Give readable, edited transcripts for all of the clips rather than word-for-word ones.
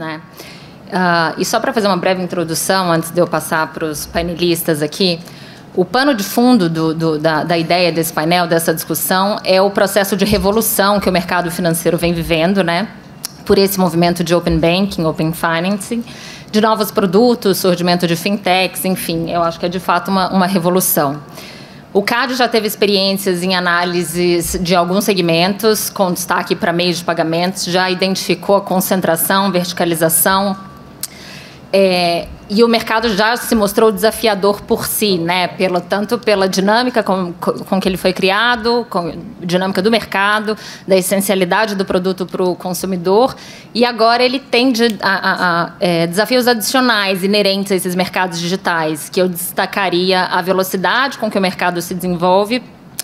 né? E só para fazer uma breve introdução, antes de eu passar para os painelistas aqui, o pano de fundo da ideia desse painel, dessa discussão, é o processo de revolução que o mercado financeiro vem vivendo, né? Por esse movimento de Open Banking, Open Financing, de novos produtos, surgimento de fintechs, enfim, eu acho que é de fato uma revolução. O CAD já teve experiências em análises de alguns segmentos, com destaque para meios de pagamentos, já identificou a concentração, verticalização, e o mercado já se mostrou desafiador por si, né? Tanto pela dinâmica com que ele foi criado, com a dinâmica do mercado, da essencialidade do produto para o consumidor, e agora ele tem desafios adicionais inerentes a esses mercados digitais, que eu destacaria a velocidade com que o mercado se desenvolve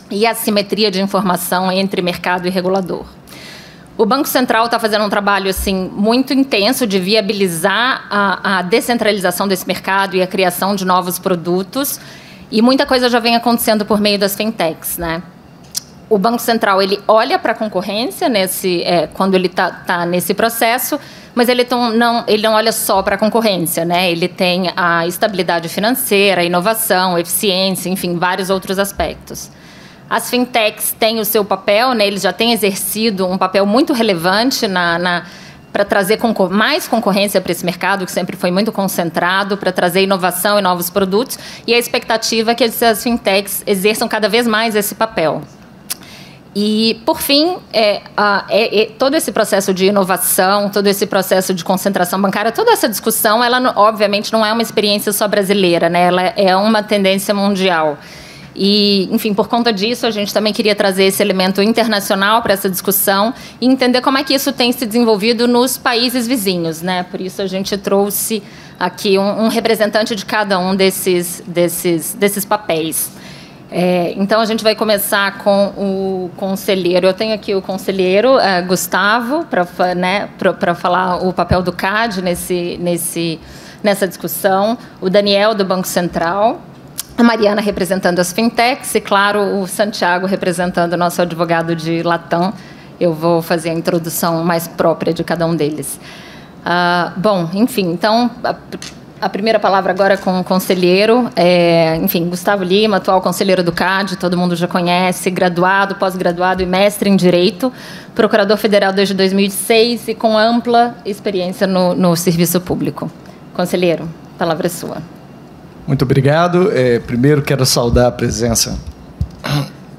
e a simetria de informação entre mercado e regulador. O Banco Central está fazendo um trabalho assim, muito intenso de viabilizar a descentralização desse mercado e a criação de novos produtos. E muita coisa já vem acontecendo por meio das fintechs, né? O Banco Central ele olha para a concorrência quando ele tá nesse processo, mas ele não olha só para a concorrência, né? Ele tem a estabilidade financeira, a inovação, a eficiência, enfim, vários outros aspectos. As fintechs têm o seu papel, né? Eles já têm exercido um papel muito relevante para trazer mais concorrência para esse mercado, que sempre foi muito concentrado, para trazer inovação e novos produtos, e a expectativa é que as fintechs exerçam cada vez mais esse papel. E, por fim, todo esse processo de inovação, todo esse processo de concentração bancária, toda essa discussão, ela, obviamente, não é uma experiência só brasileira, né? Ela é uma tendência mundial. E, enfim, por conta disso, a gente também queria trazer esse elemento internacional para essa discussão e entender como é que isso tem se desenvolvido nos países vizinhos, né? Por isso a gente trouxe aqui um representante de cada um desses papéis. Então, a gente vai começar com o conselheiro. Eu tenho aqui o conselheiro Gustavo, para falar o papel do CAD nessa discussão, o Daniel, do Banco Central, a Mariana representando as fintechs e, claro, o Santiago representando o nosso advogado de Latam. Eu vou fazer a introdução mais própria de cada um deles. Bom, enfim, então, a primeira palavra agora com o conselheiro. Enfim, Gustavo Lima, atual conselheiro do CAD, todo mundo já conhece, graduado, pós-graduado e mestre em Direito, procurador federal desde 2006 e com ampla experiência no serviço público. Conselheiro, a palavra é sua. Muito obrigado. Primeiro, quero saudar a presença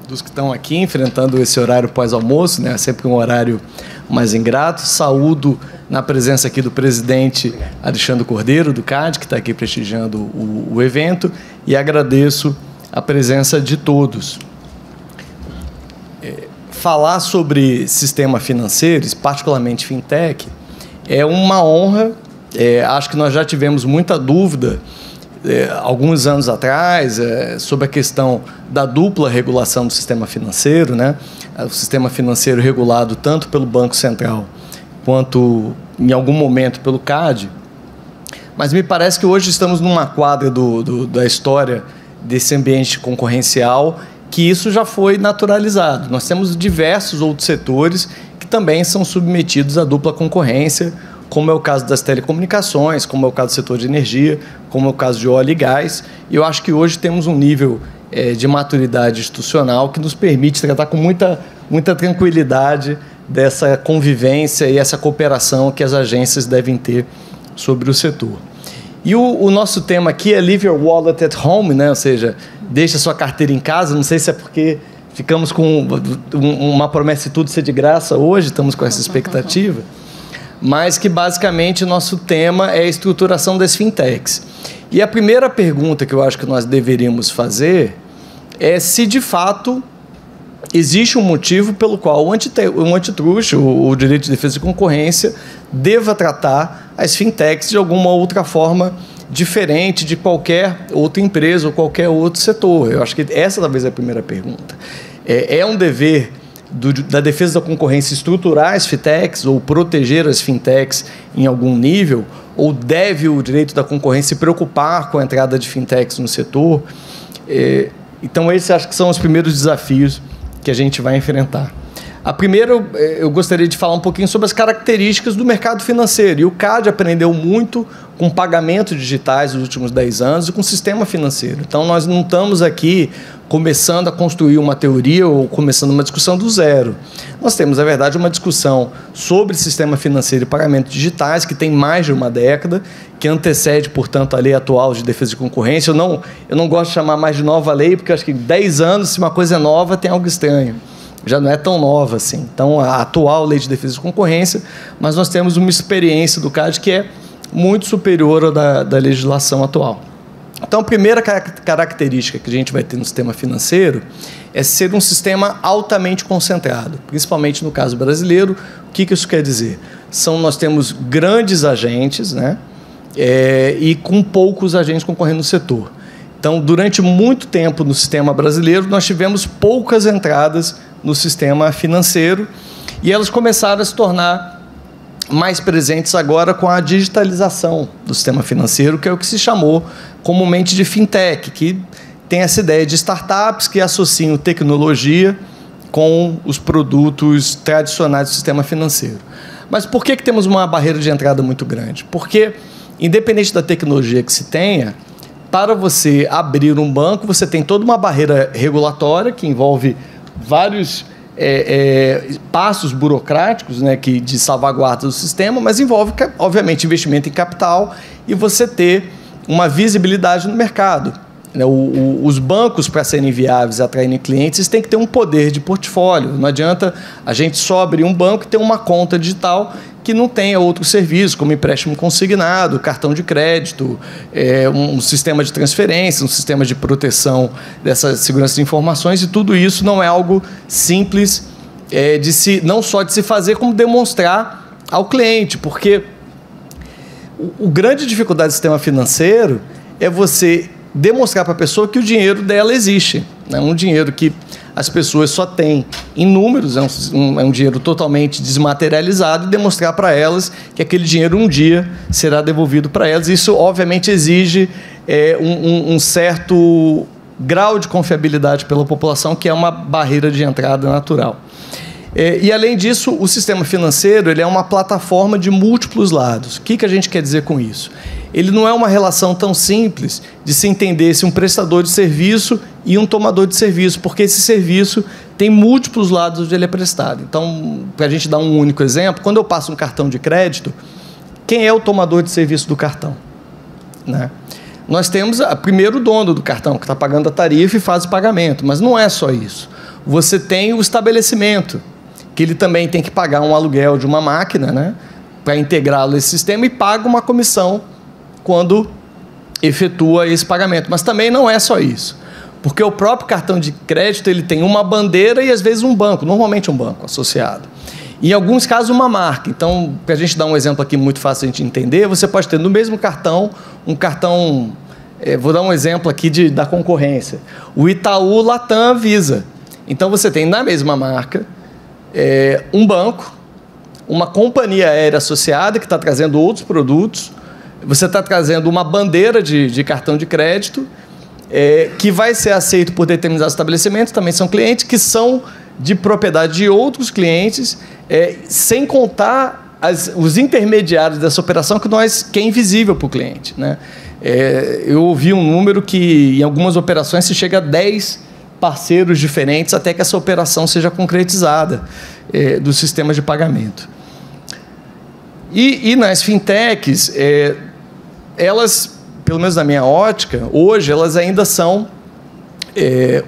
dos que estão aqui, enfrentando esse horário pós-almoço, né? Sempre um horário mais ingrato. Saúdo na presença aqui do presidente Alexandre Cordeiro, do CAD, que está aqui prestigiando o evento, e agradeço a presença de todos. Falar sobre sistema financeiro, particularmente fintech, é uma honra. Acho que nós já tivemos muita dúvida alguns anos atrás, sobre a questão da dupla regulação do sistema financeiro, né? O sistema financeiro regulado tanto pelo Banco Central quanto, em algum momento, pelo CAD. Mas me parece que hoje estamos numa quadra da história desse ambiente concorrencial que isso já foi naturalizado. Nós temos diversos outros setores que também são submetidos à dupla concorrência, como é o caso das telecomunicações, como é o caso do setor de energia, como é o caso de óleo e gás. E eu acho que hoje temos um nível de maturidade institucional que nos permite tratar com muita tranquilidade dessa convivência e essa cooperação que as agências devem ter sobre o setor. E o nosso tema aqui é Leave Your Wallet at Home, né? Ou seja, deixa sua carteira em casa. Não sei se é porque ficamos com uma promessa de tudo ser de graça hoje, estamos com essa expectativa. Mas que, basicamente, nosso tema é a estruturação das fintechs. E a primeira pergunta que eu acho que nós deveríamos fazer é se, de fato, existe um motivo pelo qual o antitruste, o direito de defesa de concorrência, deva tratar as fintechs de alguma outra forma diferente de qualquer outra empresa ou qualquer outro setor. Eu acho que essa talvez é a primeira pergunta. É um dever da defesa da concorrência estruturar as fintechs ou proteger as fintechs em algum nível, ou deve o direito da concorrência se preocupar com a entrada de fintechs no setor? Então, esses acho que são os primeiros desafios que a gente vai enfrentar. A primeira, eu gostaria de falar um pouquinho sobre as características do mercado financeiro. E o CAD aprendeu muito com pagamentos digitais nos últimos 10 anos e com o sistema financeiro. Então, nós não estamos aqui começando a construir uma teoria ou começando uma discussão do zero. Nós temos, na verdade, uma discussão sobre sistema financeiro e pagamentos digitais que tem mais de uma década, que antecede, portanto, a lei atual de defesa de concorrência. Eu não gosto de chamar mais de nova lei, porque eu acho que 10 anos, se uma coisa é nova, tem algo estranho. Já não é tão nova assim. Então, a atual lei de defesa de concorrência, mas nós temos uma experiência do CAD que é muito superior à da legislação atual. Então, a primeira característica que a gente vai ter no sistema financeiro é ser um sistema altamente concentrado, principalmente no caso brasileiro. O que isso quer dizer? Nós temos grandes agentes, né, e com poucos agentes concorrendo no setor. Então, durante muito tempo no sistema brasileiro, nós tivemos poucas entradas no sistema financeiro e elas começaram a se tornar mais presentes agora com a digitalização do sistema financeiro, que é o que se chamou comumente de fintech, que tem essa ideia de startups que associam tecnologia com os produtos tradicionais do sistema financeiro. Mas por que temos uma barreira de entrada muito grande? Porque, independente da tecnologia que se tenha, para você abrir um banco, você tem toda uma barreira regulatória que envolve vários passos burocráticos, né, de salvaguarda do sistema, mas envolve, obviamente, investimento em capital e você ter uma visibilidade no mercado. Os bancos, para serem viáveis e atraírem clientes, têm que ter um poder de portfólio. Não adianta a gente só abrir um banco e ter uma conta digital que não tenha outros serviços, como empréstimo consignado, cartão de crédito, um sistema de transferência, um sistema de proteção dessa segurança de informações, e tudo isso não é algo simples não só de se fazer, como demonstrar ao cliente, porque a grande dificuldade do sistema financeiro é você demonstrar para a pessoa que o dinheiro dela existe. É um dinheiro que as pessoas só têm em números, é um dinheiro totalmente desmaterializado, e demonstrar para elas que aquele dinheiro um dia será devolvido para elas. Isso, obviamente, exige um certo grau de confiabilidade pela população, que é uma barreira de entrada natural. E, além disso, o sistema financeiro ele é uma plataforma de múltiplos lados. O que a gente quer dizer com isso? Ele não é uma relação tão simples de se entender se um prestador de serviço e um tomador de serviço, porque esse serviço tem múltiplos lados onde ele é prestado. Então, para a gente dar um único exemplo, quando eu passo um cartão de crédito, quem é o tomador de serviço do cartão? Né? Nós temos primeiro o dono do cartão, que está pagando a tarifa e faz o pagamento, mas não é só isso. Você tem o estabelecimento, que ele também tem que pagar um aluguel de uma máquina, né, para integrá-lo nesse sistema, e paga uma comissão quando efetua esse pagamento. Mas também não é só isso, porque o próprio cartão de crédito ele tem uma bandeira e, às vezes, um banco, normalmente um banco associado. E, em alguns casos, uma marca. Então, para a gente dar um exemplo aqui muito fácil de a gente entender, você pode ter no mesmo cartão, um cartão... vou dar um exemplo aqui da concorrência. O Itaú, Latam, Visa. Então, você tem na mesma marca um banco, uma companhia aérea associada que está trazendo outros produtos, você está trazendo uma bandeira de cartão de crédito que vai ser aceito por determinados estabelecimentos, também são clientes que são de propriedade de outros clientes, sem contar os intermediários dessa operação que é invisível para o cliente. Né? Eu ouvi um número que em algumas operações se chega a 10 parceiros diferentes até que essa operação seja concretizada do sistema de pagamento. E nas fintechs, elas, pelo menos na minha ótica, hoje elas ainda são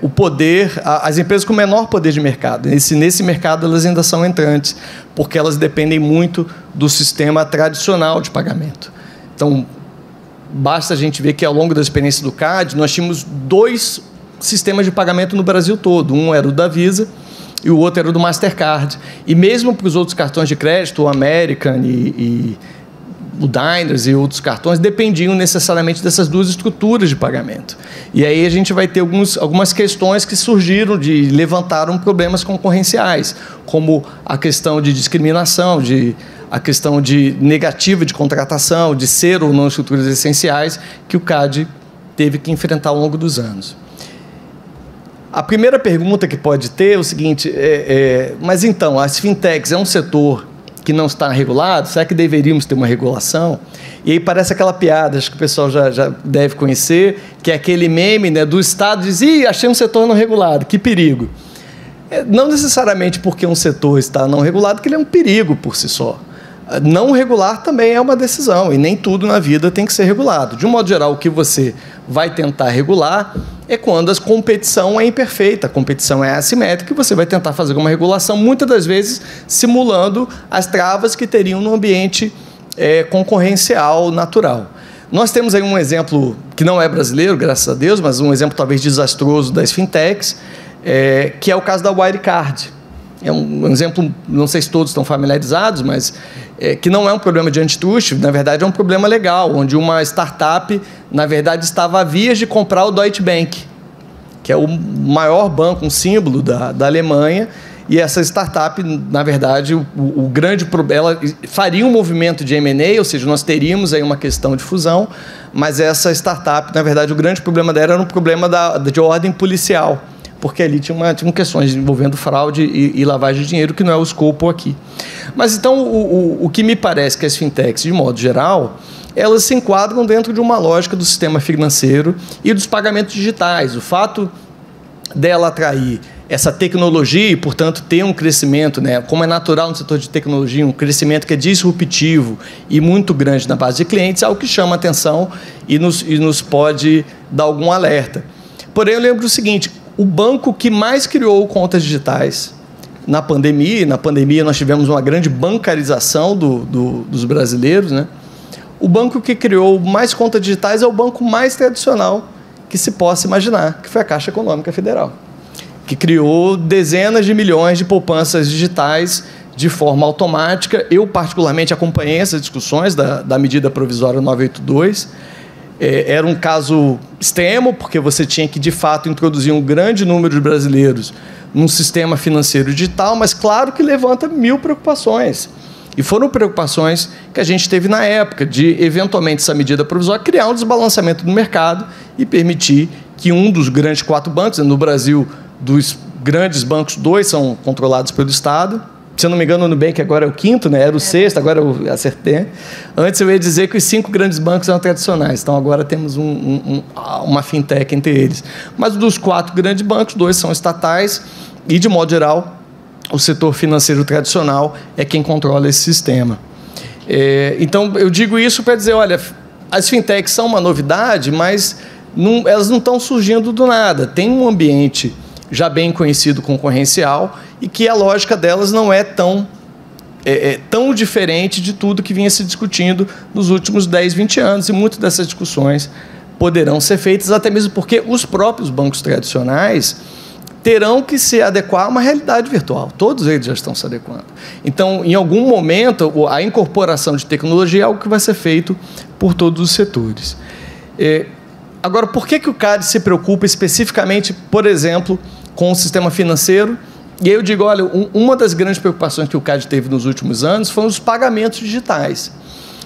o poder, as empresas com menor poder de mercado. Nesse mercado elas ainda são entrantes, porque elas dependem muito do sistema tradicional de pagamento. Então, basta a gente ver que ao longo da experiência do CAD, nós tínhamos 2 sistemas de pagamento no Brasil todo. Um era o da Visa e o outro era o do Mastercard. E mesmo para os outros cartões de crédito, o American e o Diners e outros cartões, dependiam necessariamente dessas 2 estruturas de pagamento. E aí a gente vai ter algumas questões que surgiram, levantaram problemas concorrenciais, como a questão de discriminação, a questão de negativa de contratação, de ser ou não estruturas essenciais, que o CAD teve que enfrentar ao longo dos anos. A primeira pergunta que pode ter é o seguinte, mas então, as fintechs é um setor que não está regulado? Será que deveríamos ter uma regulação? E aí parece aquela piada, acho que o pessoal já deve conhecer, que é aquele meme, né, do Estado diz, achei um setor não regulado, que perigo. Não necessariamente porque um setor está não regulado que ele é um perigo por si só. Não regular também é uma decisão, e nem tudo na vida tem que ser regulado. De um modo geral, o que você vai tentar regular é quando a competição é imperfeita, a competição é assimétrica, e você vai tentar fazer uma regulação, muitas das vezes simulando as travas que teriam no ambiente concorrencial natural. Nós temos aí um exemplo que não é brasileiro, graças a Deus, mas um exemplo talvez desastroso das fintechs, que é o caso da Wirecard. É um exemplo, não sei se todos estão familiarizados, mas que não é um problema de antitrust, na verdade é um problema legal, onde uma startup, na verdade, estava a vias de comprar o Deutsche Bank, que é o maior banco, um símbolo da Alemanha, e essa startup, na verdade, o grande problema, ela faria um movimento de M&A, ou seja, nós teríamos aí uma questão de fusão, mas essa startup, na verdade, o grande problema dela era um problema de ordem policial, porque ali tinham questões envolvendo fraude e lavagem de dinheiro, que não é o escopo aqui. Mas, então, o que me parece que as fintechs, de modo geral, elas se enquadram dentro de uma lógica do sistema financeiro e dos pagamentos digitais. O fato dela atrair essa tecnologia e, portanto, ter um crescimento, né, como é natural no setor de tecnologia, um crescimento que é disruptivo e muito grande na base de clientes, é algo que chama atenção e nos pode dar algum alerta. Porém, eu lembro o seguinte, o banco que mais criou contas digitais na pandemia nós tivemos uma grande bancarização dos brasileiros, né? O banco que criou mais contas digitais é o banco mais tradicional que se possa imaginar, que foi a Caixa Econômica Federal, que criou dezenas de milhões de poupanças digitais de forma automática. Eu, particularmente, acompanhei essas discussões da medida provisória 982, era um caso extremo, porque você tinha que, de fato, introduzir um grande número de brasileiros num sistema financeiro digital, mas claro que levanta 1000 preocupações. E foram preocupações que a gente teve na época de, eventualmente, essa medida provisória criar um desbalanceamento no mercado e permitir que um dos grandes 4 bancos, no Brasil, dos grandes bancos, 2 são controlados pelo Estado. Se eu não me engano, o Nubank agora é o 5º, né? Era o 6º, agora eu acertei. Antes eu ia dizer que os 5 grandes bancos eram tradicionais, então agora temos uma fintech entre eles. Mas dos 4 grandes bancos, 2 são estatais e, de modo geral, o setor financeiro tradicional é quem controla esse sistema. Então, eu digo isso para dizer, olha, as fintechs são uma novidade, mas elas não estão surgindo do nada. Tem um ambiente já bem conhecido concorrencial e que a lógica delas não é tão diferente de tudo que vinha se discutindo nos últimos 10, 20 anos. E muitas dessas discussões poderão ser feitas, até mesmo porque os próprios bancos tradicionais terão que se adequar a uma realidade virtual. Todos eles já estão se adequando. Então, em algum momento, a incorporação de tecnologia é algo que vai ser feito por todos os setores. Agora, por que o CAD se preocupa especificamente, por exemplo, com o sistema financeiro? E aí eu digo, olha, uma das grandes preocupações que o CAD teve nos últimos anos foram os pagamentos digitais.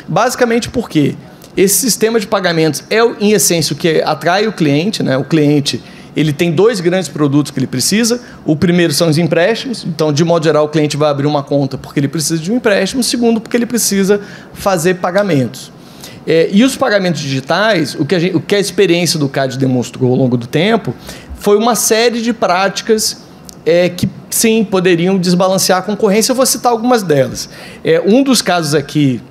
Basicamente porque esse sistema de pagamentos é, em essência, o que atrai o cliente, né? O cliente, ele tem 2 grandes produtos que ele precisa. O primeiro são os empréstimos. Então, de modo geral, o cliente vai abrir uma conta porque ele precisa de um empréstimo. Segundo, porque ele precisa fazer pagamentos. E os pagamentos digitais, o que a experiência do CAD demonstrou ao longo do tempo, foi uma série de práticas que, sim, poderiam desbalancear a concorrência. Eu vou citar algumas delas. Um dos casos aqui,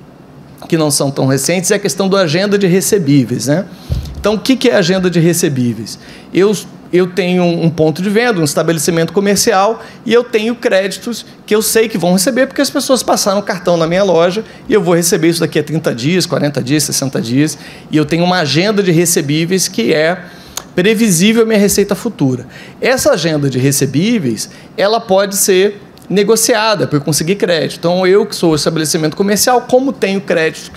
que não são tão recentes, é a questão da agenda de recebíveis, né? Então, o que é a agenda de recebíveis? Eu tenho um ponto de venda, um estabelecimento comercial, e eu tenho créditos que eu sei que vão receber, porque as pessoas passaram o cartão na minha loja e eu vou receber isso daqui a 30 dias, 40 dias, 60 dias, e eu tenho uma agenda de recebíveis que é previsível a minha receita futura. Essa agenda de recebíveis, ela pode ser negociada para eu conseguir crédito. Então, eu que sou o estabelecimento comercial, como tenho créditos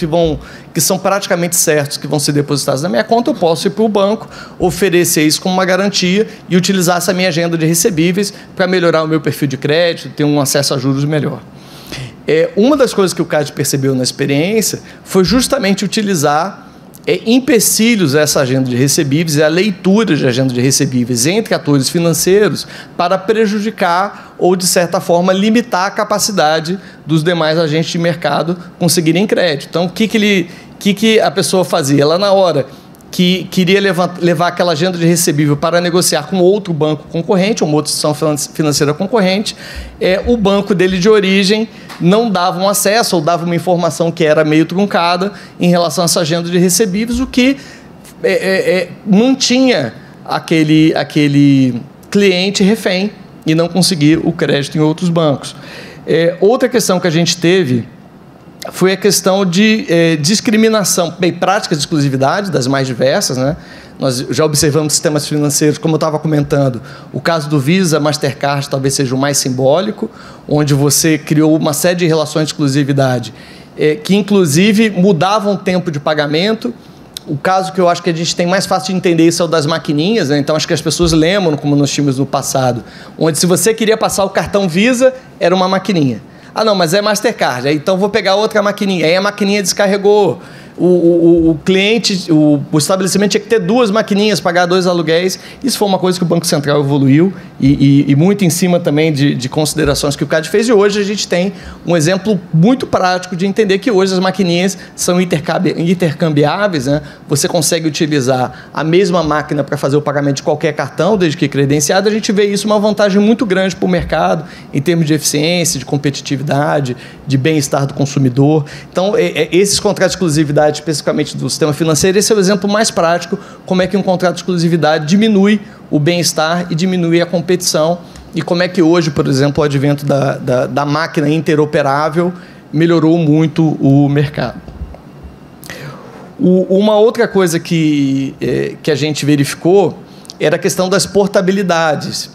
que são praticamente certos que vão ser depositados na minha conta, eu posso ir para o banco, oferecer isso como uma garantia e utilizar essa minha agenda de recebíveis para melhorar o meu perfil de crédito, ter um acesso a juros melhor. Uma das coisas que o CAD percebeu na experiência foi justamente utilizar empecilhos a essa agenda de recebíveis e a leitura de agenda de recebíveis entre atores financeiros para prejudicar ou, de certa forma, limitar a capacidade dos demais agentes de mercado conseguirem crédito. Então, o que a pessoa fazia? Ela, na hora que queria levar aquela agenda de recebível para negociar com outro banco concorrente, uma outra instituição financeira concorrente, o banco dele de origem não dava um acesso ou dava uma informação que era meio truncada em relação a essa agenda de recebíveis, o que mantinha aquele cliente refém e não conseguia o crédito em outros bancos. Outra questão que a gente teve foi a questão de discriminação, práticas de exclusividade das mais diversas, né? Nós já observamos sistemas financeiros, como eu estava comentando, o caso do Visa, Mastercard talvez seja o mais simbólico, onde você criou uma série de relações de exclusividade que, inclusive, mudavam o tempo de pagamento. O caso que eu acho que a gente tem mais fácil de entender isso é o das maquininhas, né? Então, acho que as pessoas lembram, como nós tínhamos no passado, onde se você queria passar o cartão Visa, era uma maquininha. Ah, não, mas é Mastercard, então vou pegar outra maquininha. Aí a maquininha descarregou. O cliente, o estabelecimento tinha que ter 2 maquininhas, pagar 2 aluguéis. Isso foi uma coisa que o Banco Central evoluiu e muito em cima também de considerações que o CAD fez. E hoje a gente tem um exemplo muito prático de entender que hoje as maquininhas são intercambiáveis, né? Você consegue utilizar a mesma máquina para fazer o pagamento de qualquer cartão, desde que credenciado. A gente vê isso uma vantagem muito grande para o mercado, em termos de eficiência, de competitividade, de bem-estar do consumidor. Então, esses contratos de exclusividade, especificamente do sistema financeiro, esse é o exemplo mais prático, como é que um contrato de exclusividade diminui o bem-estar e diminui a competição, e como é que hoje, por exemplo, o advento da máquina interoperável melhorou muito o mercado. Uma outra coisa que a gente verificou era a questão das portabilidades.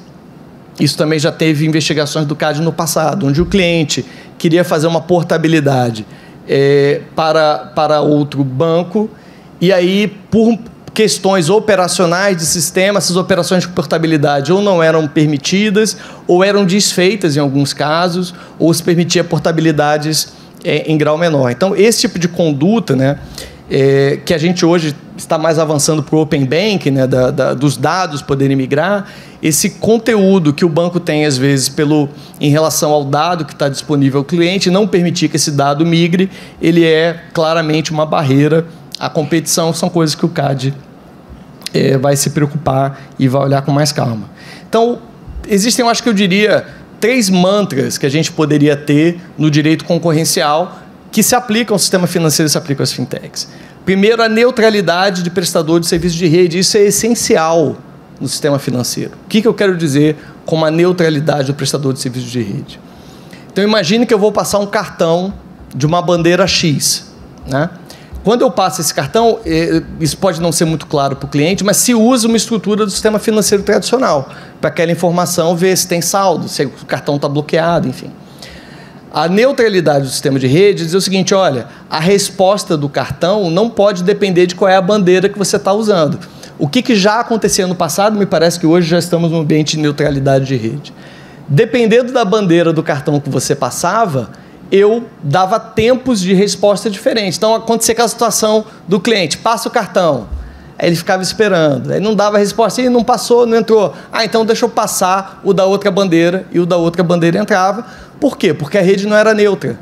Isso também já teve investigações do CAD no passado, onde o cliente queria fazer uma portabilidade para outro banco, e aí, por questões operacionais de sistema, essas operações de portabilidade ou não eram permitidas, ou eram desfeitas em alguns casos, ou se permitia portabilidades em grau menor. Então, esse tipo de conduta, né, que a gente hoje está mais avançando para o Open Bank, né, dos dados poderem migrar, esse conteúdo que o banco tem, às vezes, em relação ao dado que está disponível ao cliente, não permitir que esse dado migre, ele é claramente uma barreira à competição. São coisas que o CAD vai se preocupar e vai olhar com mais calma. Então, existem, eu acho que eu diria, 3 mantras que a gente poderia ter no direito concorrencial que se aplicam ao sistema financeiro e se aplicam às fintechs. Primeiro, a neutralidade de prestador de serviço de rede. Isso é essencial no sistema financeiro. O que eu quero dizer com a neutralidade do prestador de serviço de rede? Então, imagine que eu vou passar um cartão de uma bandeira X, né? Quando eu passo esse cartão, isso pode não ser muito claro para o cliente, mas se usa uma estrutura do sistema financeiro tradicional, para aquela informação ver se tem saldo, se o cartão está bloqueado, enfim. A neutralidade do sistema de rede diz o seguinte: olha, a resposta do cartão não pode depender de qual é a bandeira que você está usando. O que já acontecia no passado, me parece que hoje já estamos num ambiente de neutralidade de rede. Dependendo da bandeira do cartão que você passava, eu dava tempos de resposta diferentes. Então, acontecia aquela situação do cliente: passa o cartão. Aí ele ficava esperando, aí não dava resposta, e não passou, não entrou. Ah, então deixa eu passar o da outra bandeira, e o da outra bandeira entrava. Por quê? Porque a rede não era neutra.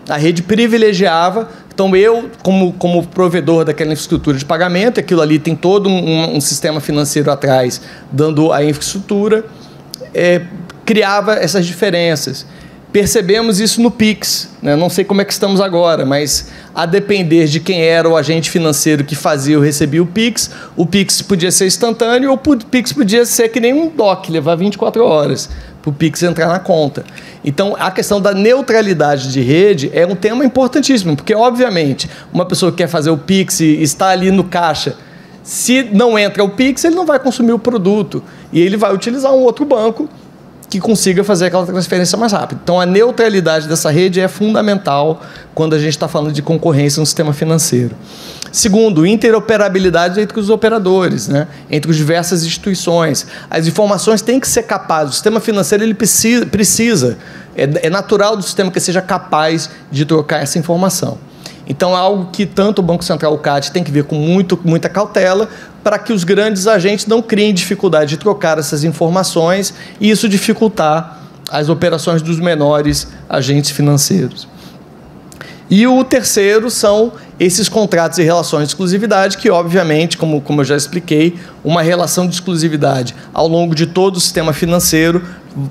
A rede privilegiava. Então, eu, como provedor daquela infraestrutura de pagamento, aquilo ali tem todo um sistema financeiro atrás, dando a infraestrutura, criava essas diferenças. Percebemos isso no Pix, né? Não sei como é que estamos agora, mas a depender de quem era o agente financeiro que fazia ou recebia o Pix podia ser instantâneo, ou o Pix podia ser que nem um DOC, levar 24 horas para o Pix entrar na conta. Então, a questão da neutralidade de rede é um tema importantíssimo, porque, obviamente, uma pessoa que quer fazer o Pix e está ali no caixa, se não entra o Pix, ele não vai consumir o produto, e ele vai utilizar um outro banco que consiga fazer aquela transferência mais rápido. Então, a neutralidade dessa rede é fundamental quando a gente está falando de concorrência no sistema financeiro. Segundo, interoperabilidade entre os operadores, né? Entre as diversas instituições. As informações têm que ser capazes. O sistema financeiro ele precisa. É natural do sistema que seja capaz de trocar essa informação. Então, é algo que tanto o Banco Central e o CAD tem que ver com muita cautela para que os grandes agentes não criem dificuldade de trocar essas informações e isso dificultar as operações dos menores agentes financeiros. E o terceiro são esses contratos e relações de exclusividade que, obviamente, como eu já expliquei, uma relação de exclusividade ao longo de todo o sistema financeiro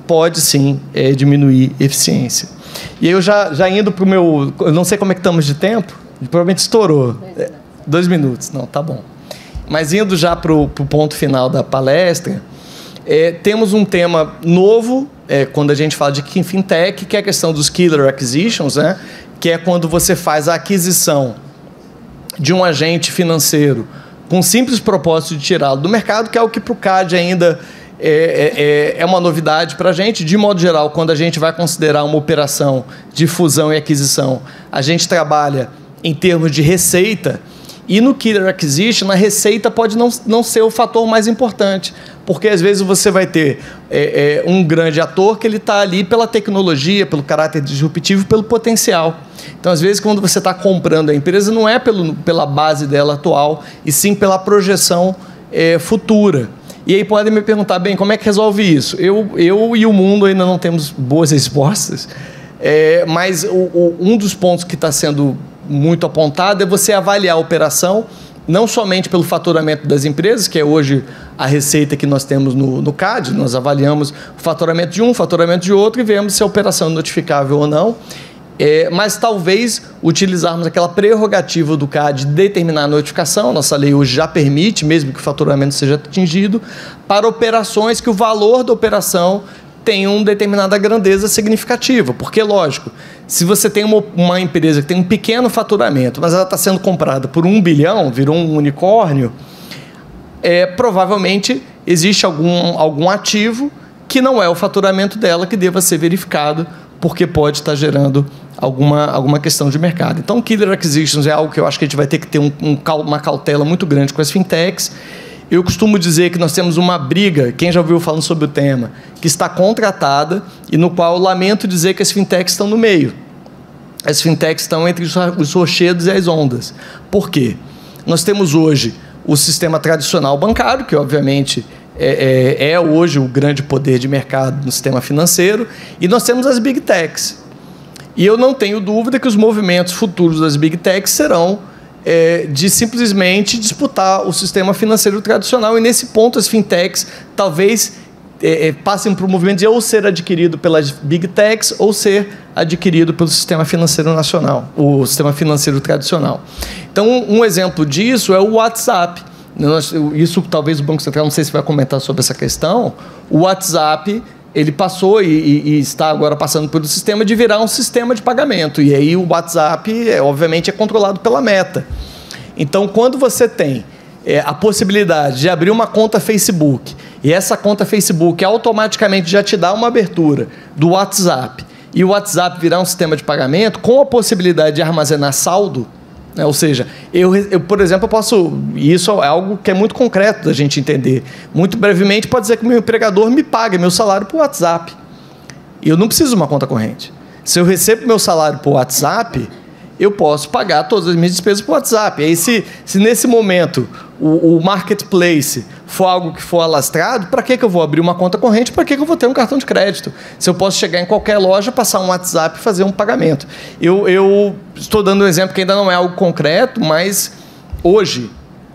pode, sim, diminuir eficiência. E eu já indo para o meu... Eu não sei como é que estamos de tempo, provavelmente estourou. 2 minutos, não, tá bom. Mas indo já para o ponto final da palestra, temos um tema novo, quando a gente fala de fintech, que é a questão dos killer acquisitions, né? Que é quando você faz a aquisição de um agente financeiro com o simples propósito de tirá-lo do mercado, que é o que para o CAD ainda é uma novidade para a gente. De modo geral, quando a gente vai considerar uma operação de fusão e aquisição, a gente trabalha em termos de receita, e no Killer Acquisition, a receita pode não ser o fator mais importante, porque às vezes você vai ter um grande ator que ele está ali pela tecnologia, pelo caráter disruptivo, pelo potencial. Então, às vezes, quando você está comprando a empresa, não é pela base dela atual, e sim pela projeção futura. E aí podem me perguntar, bem, como é que resolve isso? Eu e o mundo ainda não temos boas respostas, mas um dos pontos que está sendo muito apontado é você avaliar a operação, não somente pelo faturamento das empresas, que é hoje a receita que nós temos no CAD, nós avaliamos o faturamento de um, o faturamento de outro e vemos se a operação é notificável ou não, mas talvez utilizarmos aquela prerrogativa do CAD de determinar a notificação, nossa lei hoje já permite, mesmo que o faturamento seja atingido, para operações que o valor da operação tem uma determinada grandeza significativa, porque, lógico, se você tem uma empresa que tem um pequeno faturamento, mas ela está sendo comprada por 1 bilhão, virou um unicórnio, provavelmente existe algum ativo que não é o faturamento dela que deva ser verificado, porque pode estar gerando alguma questão de mercado. Então, Killer Acquisitions é algo que eu acho que a gente vai ter que ter uma cautela muito grande com as fintechs. Eu costumo dizer que nós temos uma briga, quem já ouviu falando sobre o tema, que está contratada e no qual eu lamento dizer que as fintechs estão no meio. As fintechs estão entre os rochedos e as ondas. Por quê? Nós temos hoje o sistema tradicional bancário, que obviamente é hoje o grande poder de mercado no sistema financeiro, e nós temos as big techs. E eu não tenho dúvida que os movimentos futuros das big techs serão de simplesmente disputar o sistema financeiro tradicional, e nesse ponto as fintechs talvez passem para o movimento de ou ser adquirido pelas big techs ou ser adquirido pelo sistema financeiro nacional, o sistema financeiro tradicional. Então, um exemplo disso é o WhatsApp. Isso talvez o Banco Central, não sei se vai comentar sobre essa questão, o WhatsApp ele passou e está agora passando pelo sistema de virar um sistema de pagamento. E aí o WhatsApp, obviamente, é controlado pela Meta. Então, quando você tem a possibilidade de abrir uma conta Facebook, e essa conta Facebook automaticamente já te dá uma abertura do WhatsApp, e o WhatsApp virar um sistema de pagamento, com a possibilidade de armazenar saldo, né? Ou seja, eu, por exemplo, eu posso... E isso é algo que é muito concreto da gente entender. Muito brevemente, pode dizer que o meu empregador me paga meu salário por WhatsApp. E eu não preciso de uma conta corrente. Se eu recebo meu salário por WhatsApp, eu posso pagar todas as minhas despesas por WhatsApp. E aí, se nesse momento o marketplace for algo que for alastrado, para que eu vou abrir uma conta corrente? Para que eu vou ter um cartão de crédito? Se eu posso chegar em qualquer loja, passar um WhatsApp e fazer um pagamento. Eu estou dando um exemplo que ainda não é algo concreto, mas hoje,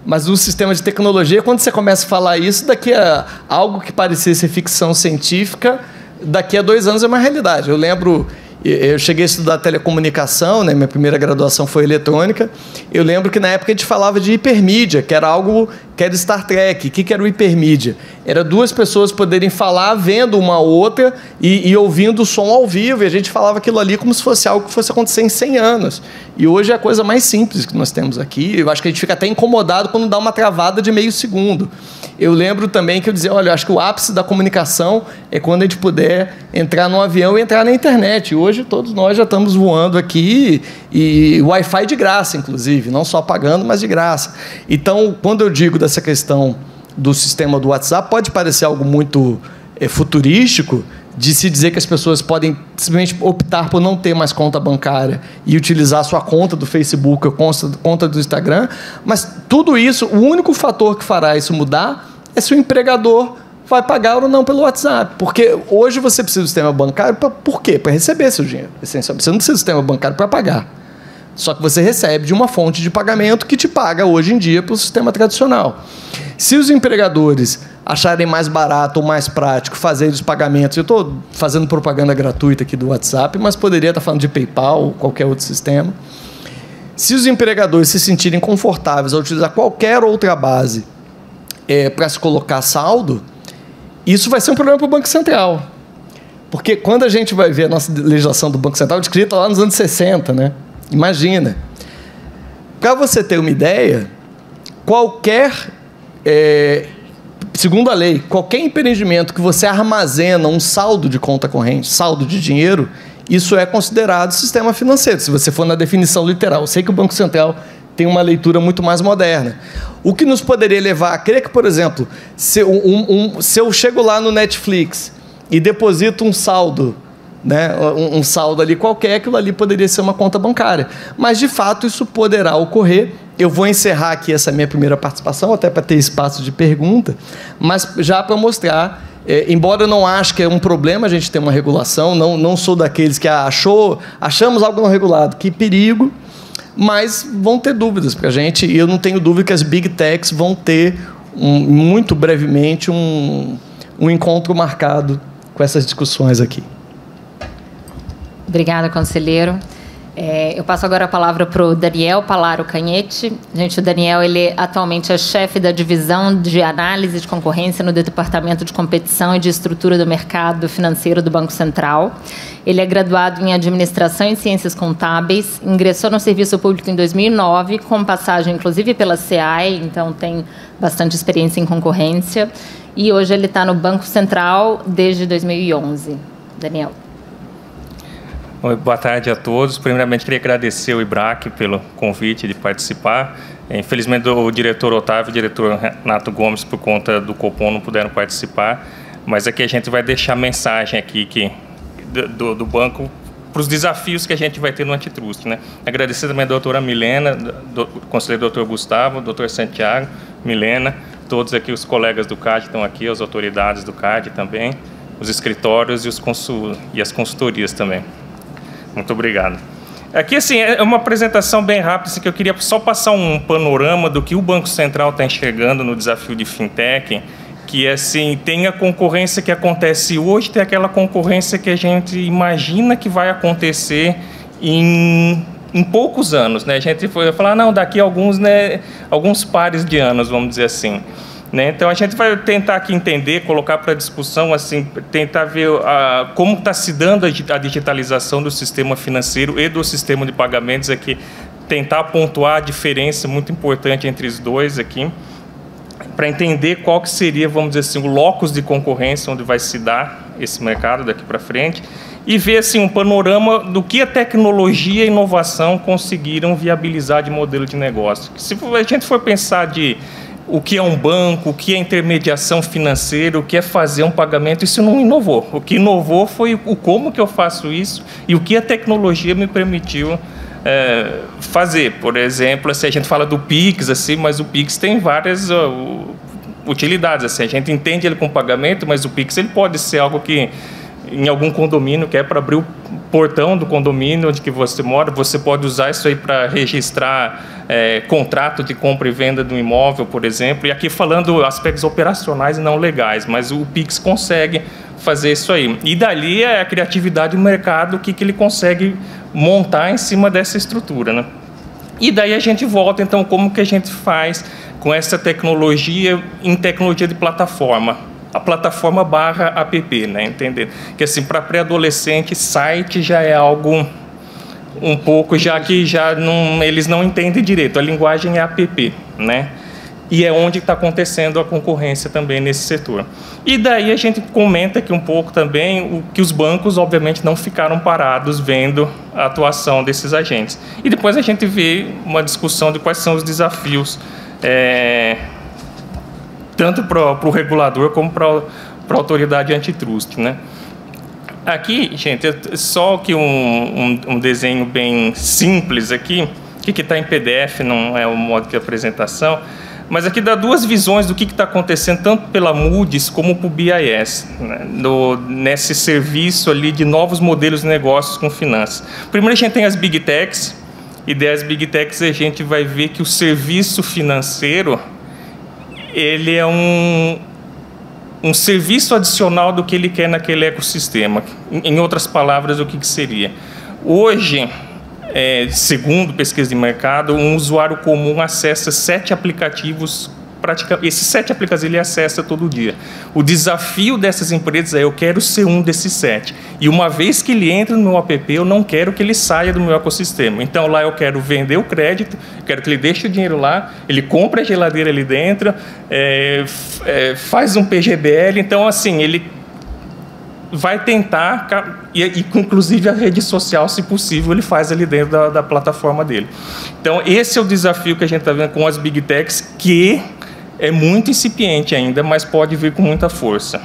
mas no sistema de tecnologia, quando você começa a falar isso, daqui a algo que parecia ser ficção científica, daqui a 2 anos é uma realidade. Eu lembro... Eu cheguei a estudar telecomunicação, né? Minha primeira graduação foi eletrônica. Eu lembro que na época a gente falava de hipermídia, que era algo que era Star Trek. O que era o hipermídia? Era 2 pessoas poderem falar vendo uma outra e ouvindo o som ao vivo. E a gente falava aquilo ali como se fosse algo que fosse acontecer em 100 anos. E hoje é a coisa mais simples que nós temos aqui. Eu acho que a gente fica até incomodado quando dá uma travada de meio segundo. Eu lembro também que eu dizia, olha, eu acho que o ápice da comunicação é quando a gente puder entrar num avião e entrar na internet. Hoje todos nós já estamos voando aqui e Wi-Fi de graça, inclusive, não só pagando, mas de graça. Então, quando eu digo dessa questão do sistema do WhatsApp, pode parecer algo muito futurístico, de se dizer que as pessoas podem simplesmente optar por não ter mais conta bancária e utilizar a sua conta do Facebook ou conta do Instagram, mas tudo isso, o único fator que fará isso mudar é se o empregador vai pagar ou não pelo WhatsApp. Porque hoje você precisa do sistema bancário por quê? Para receber seu dinheiro, essencialmente. Você não precisa do sistema bancário para pagar. Só que você recebe de uma fonte de pagamento que te paga hoje em dia para o sistema tradicional. Se os empregadores acharem mais barato ou mais prático fazer os pagamentos, eu estou fazendo propaganda gratuita aqui do WhatsApp, mas poderia estar falando de PayPal ou qualquer outro sistema. Se os empregadores se sentirem confortáveis a utilizar qualquer outra base para se colocar saldo, isso vai ser um problema para o Banco Central. Porque quando a gente vai ver a nossa legislação do Banco Central, escrita lá nos anos 60, né? Imagina. Para você ter uma ideia, segundo a lei, qualquer empreendimento que você armazena um saldo de conta corrente, saldo de dinheiro, isso é considerado sistema financeiro, se você for na definição literal. Eu sei que o Banco Central tem uma leitura muito mais moderna. O que nos poderia levar a crer que, por exemplo, se eu chego lá no Netflix e deposito um saldo, né, um saldo ali qualquer, aquilo ali poderia ser uma conta bancária. Mas, de fato, isso poderá ocorrer. Eu vou encerrar aqui essa minha primeira participação, até para ter espaço de pergunta, mas já para mostrar, embora eu não ache que é um problema a gente ter uma regulação, não sou daqueles que achamos algo não regulado, que perigo, mas vão ter dúvidas para a gente, e eu não tenho dúvida que as Big Techs vão ter, muito brevemente, um encontro marcado com essas discussões aqui. Obrigada, conselheiro. Eu passo agora a palavra para o Daniel Palaro Canhete. Gente, o Daniel ele atualmente é chefe da divisão de análise de concorrência no Departamento de Competição e de Estrutura do Mercado Financeiro do Banco Central. Ele é graduado em Administração e Ciências Contábeis, ingressou no Serviço Público em 2009, com passagem inclusive pela SEAI, então tem bastante experiência em concorrência. E hoje ele está no Banco Central desde 2011. Daniel. Boa tarde a todos. Primeiramente, queria agradecer ao IBRAC pelo convite de participar. Infelizmente, o diretor Otávio e o diretor Renato Gomes, por conta do Copom, não puderam participar, mas aqui a gente vai deixar mensagem aqui do banco para os desafios que a gente vai ter no antitrust, né? Agradecer também a doutora Milena, do conselheiro doutor Gustavo, doutor Santiago, Milena, todos aqui os colegas do CAD estão aqui, as autoridades do CAD também, os escritórios e as consultorias também. Muito obrigado. Aqui, assim, é uma apresentação bem rápida, assim, que eu queria só passar um panorama do que o Banco Central está enxergando no desafio de fintech, que, assim, tem a concorrência que acontece hoje, tem aquela concorrência que a gente imagina que vai acontecer em poucos anos, né? A gente foi falar, não, daqui a alguns pares de anos, vamos dizer assim. Né? Então, a gente vai tentar aqui entender, colocar para discussão, assim, tentar ver como está se dando a digitalização do sistema financeiro e do sistema de pagamentos aqui, tentar pontuar a diferença muito importante entre os dois aqui, para entender qual que seria, vamos dizer assim, o locus de concorrência onde vai se dar esse mercado daqui para frente, e ver assim, um panorama do que a tecnologia e a inovação conseguiram viabilizar de modelo de negócio. Se a gente for pensar o que é um banco, o que é intermediação financeira, o que é fazer um pagamento, isso não inovou. O que inovou foi o como que eu faço isso e o que a tecnologia me permitiu fazer. Por exemplo, assim, a gente fala do Pix, assim, mas o Pix tem várias utilidades. Assim, a gente entende ele com pagamento, mas o Pix ele pode ser algo que, em algum condomínio, que é para abrir o portão do condomínio onde que você mora, você pode usar isso aí para registrar contrato de compra e venda do imóvel, por exemplo, e aqui falando aspectos operacionais e não legais, mas o Pix consegue fazer isso aí. E dali é a criatividade do mercado, o que ele consegue montar em cima dessa estrutura, né? E daí a gente volta, então, como que a gente faz com essa tecnologia em tecnologia de plataforma? A plataforma /app, né? Entender que, assim, para pré-adolescente, site já é algo um pouco, já que eles não entendem direito. A linguagem é app, né? E é onde está acontecendo a concorrência também nesse setor. E daí a gente comenta aqui um pouco também que os bancos, obviamente, não ficaram parados vendo a atuação desses agentes. E depois a gente vê uma discussão de quais são os desafios, tanto para o regulador como para a autoridade antitrust, né? Aqui, gente, só que um desenho bem simples aqui, que está em PDF, não é o modo de apresentação, mas aqui dá duas visões do que está acontecendo, tanto pela Moody's como para o BIS, né, nesse serviço ali de novos modelos de negócios com finanças. Primeiro a gente tem as Big Techs, e das Big Techs a gente vai ver que o serviço financeiro, ele é um serviço adicional do que ele quer naquele ecossistema. Em outras palavras, o que seria? Hoje, segundo pesquisa de mercado, um usuário comum acessa 7 aplicativos, esses 7 aplicativos ele acessa todo dia. O desafio dessas empresas é: eu quero ser um desses 7. E uma vez que ele entra no meu app, eu não quero que ele saia do meu ecossistema. Então lá eu quero vender o crédito, quero que ele deixe o dinheiro lá, ele compra a geladeira ali dentro, faz um PGBL. Então, assim, ele vai tentar, e inclusive a rede social, se possível, ele faz ali dentro da plataforma dele. Então, esse é o desafio que a gente está vendo com as Big Techs, que é muito incipiente ainda, mas pode vir com muita força.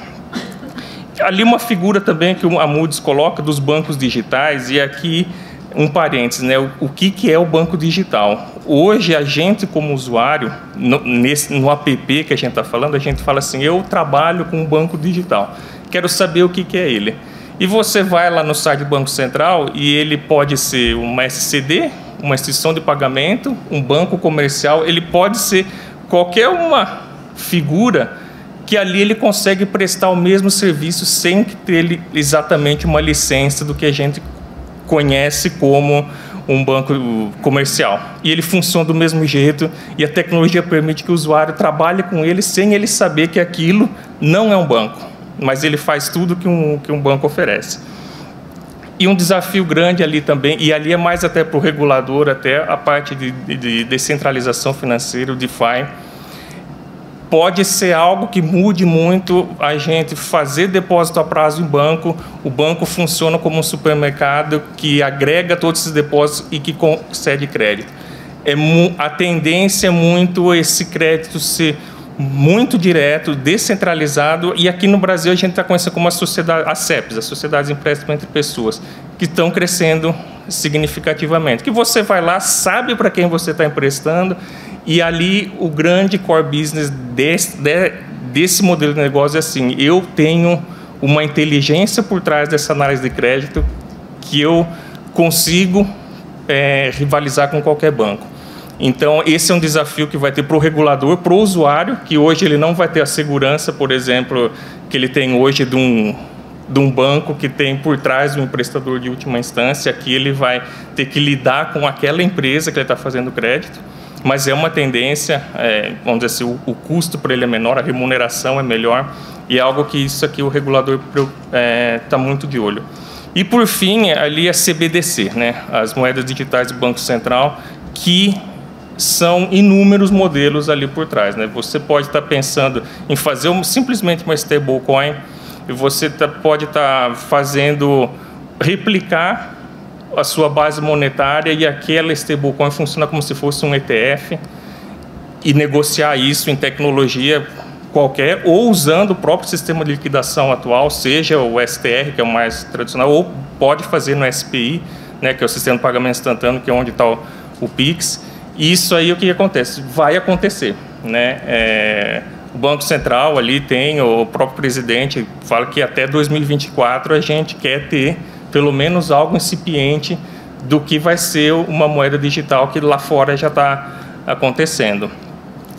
Ali uma figura também que a Moody's coloca dos bancos digitais, e aqui um parênteses, né? O que é o banco digital? Hoje, a gente como usuário, no app que a gente está falando, a gente fala assim: eu trabalho com um banco digital, quero saber o que é ele. E você vai lá no site do Banco Central e ele pode ser uma SCD, uma instituição de pagamento, um banco comercial, ele pode ser qualquer uma figura que ali ele consegue prestar o mesmo serviço sem ter exatamente uma licença do que a gente conhece como um banco comercial. E ele funciona do mesmo jeito, e a tecnologia permite que o usuário trabalhe com ele sem ele saber que aquilo não é um banco, mas ele faz tudo que um banco oferece. E um desafio grande ali também, e ali é mais até para o regulador, até a parte de descentralização financeira, o DeFi, pode ser algo que mude muito a gente fazer depósito a prazo em banco. O banco funciona como um supermercado que agrega todos esses depósitos e que concede crédito. A tendência é muito esse crédito ser muito direto, descentralizado, e aqui no Brasil a gente está conhecendo como as CEPs, as Sociedades de Empréstimo entre Pessoas, que estão crescendo significativamente. Que você vai lá, sabe para quem você está emprestando, e ali o grande core business desse modelo de negócio é assim: eu tenho uma inteligência por trás dessa análise de crédito que eu consigo rivalizar com qualquer banco. Então, esse é um desafio que vai ter para o regulador, para o usuário, que hoje ele não vai ter a segurança, por exemplo, que ele tem hoje de um banco que tem por trás um emprestador de última instância. Aqui ele vai ter que lidar com aquela empresa que ele está fazendo crédito. Mas é uma tendência, vamos dizer assim, o custo para ele é menor, a remuneração é melhor, e é algo que isso aqui o regulador está muito de olho. E, por fim, ali a CBDC, né? As moedas digitais do Banco Central, que são inúmeros modelos ali por trás, né? Você pode estar pensando em fazer simplesmente uma stablecoin, e você pode estar replicar a sua base monetária, e aquela stablecoin funciona como se fosse um ETF, e negociar isso em tecnologia qualquer, ou usando o próprio sistema de liquidação atual, seja o STR, que é o mais tradicional, ou pode fazer no SPI, né, que é o sistema de pagamento instantâneo, que é onde está o Pix. E isso aí, o que acontece? Vai acontecer, né? O Banco Central ali tem, o próprio presidente fala que até 2024 a gente quer ter pelo menos algo incipiente do que vai ser uma moeda digital, que lá fora já está acontecendo.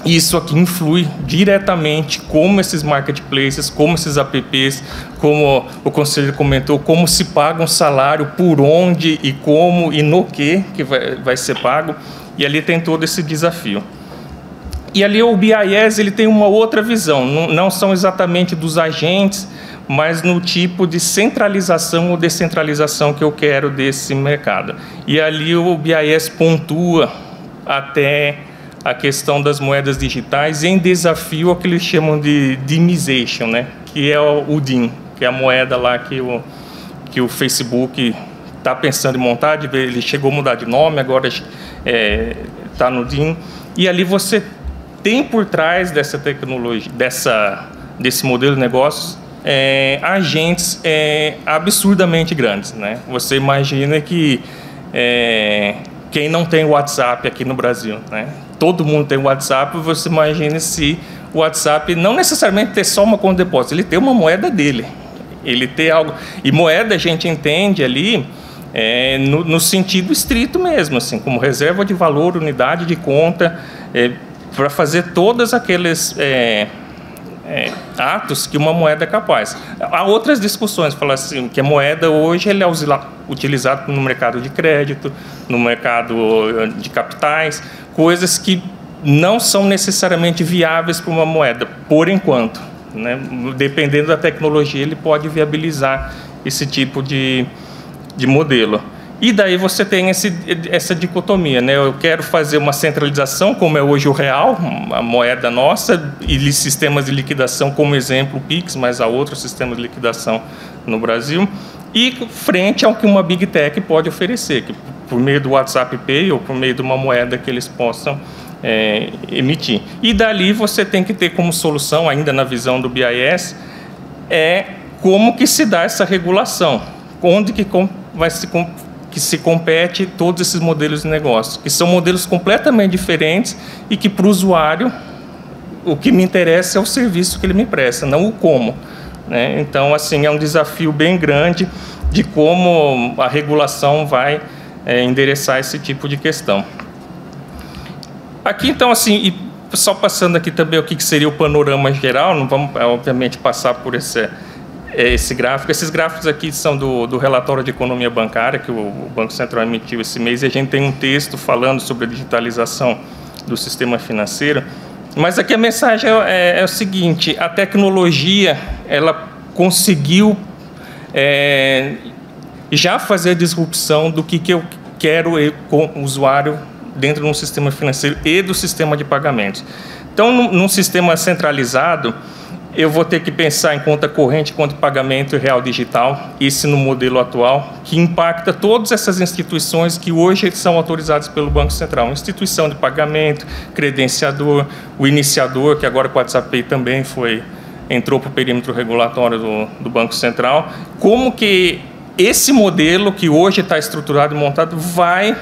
Isso aqui influi diretamente como esses marketplaces, como esses apps, como o conselheiro comentou, como se paga um salário, por onde e como e no que vai ser pago, e ali tem todo esse desafio. E ali o BIS ele tem uma outra visão, não são exatamente dos agentes, mas no tipo de centralização ou descentralização que eu quero desse mercado. E ali o BIS pontua até a questão das moedas digitais em desafio ao que eles chamam de DIMization, né? Que é o DIM, que é a moeda lá que o Facebook está pensando em montar, ele chegou a mudar de nome, agora está no DIM. E ali você tem por trás dessa tecnologia, desse modelo de negócios, agentes absurdamente grandes, né? Você imagina que quem não tem WhatsApp aqui no Brasil, né? Todo mundo tem WhatsApp, você imagina se o WhatsApp não necessariamente ter só uma conta de depósito, ele tem uma moeda dele, ele tem algo, e moeda a gente entende ali no sentido estrito mesmo, assim, como reserva de valor, unidade de conta, para fazer todos aqueles atos que uma moeda é capaz. Há outras discussões, falar assim, que a moeda hoje ele é utilizada no mercado de crédito, no mercado de capitais, coisas que não são necessariamente viáveis para uma moeda, por enquanto, né? Dependendo da tecnologia, ele pode viabilizar esse tipo de modelo. E daí você tem essa dicotomia, né? Eu quero fazer uma centralização, como é hoje o real, a moeda nossa, e sistemas de liquidação, como exemplo o Pix, mas há outros sistemas de liquidação no Brasil, e frente ao que uma Big Tech pode oferecer, que por meio do WhatsApp Pay ou por meio de uma moeda que eles possam emitir. E dali você tem que ter como solução, ainda na visão do BIS, como que se dá essa regulação, onde que vai se compete todos esses modelos de negócio, que são modelos completamente diferentes e que, para o usuário, o que me interessa é o serviço que ele me presta, não o como, né? Então, assim, é um desafio bem grande de como a regulação vai endereçar esse tipo de questão. Aqui, então, assim, e só passando aqui também o que seria o panorama geral, não vamos, obviamente, passar por esse gráfico. Esses gráficos aqui são do relatório de economia bancária que o Banco Central emitiu esse mês, e a gente tem um texto falando sobre a digitalização do sistema financeiro. Mas aqui a mensagem é o seguinte: a tecnologia ela conseguiu já fazer a disrupção do que eu quero com o usuário dentro de um sistema financeiro e do sistema de pagamentos. Então, num sistema centralizado, eu vou ter que pensar em conta corrente, conta de pagamento e real digital, isso no modelo atual, que impacta todas essas instituições que hoje são autorizadas pelo Banco Central. Instituição de pagamento, credenciador, o iniciador, que agora com o WhatsApp Pay também entrou para o perímetro regulatório do Banco Central. Como que esse modelo, que hoje está estruturado e montado, vai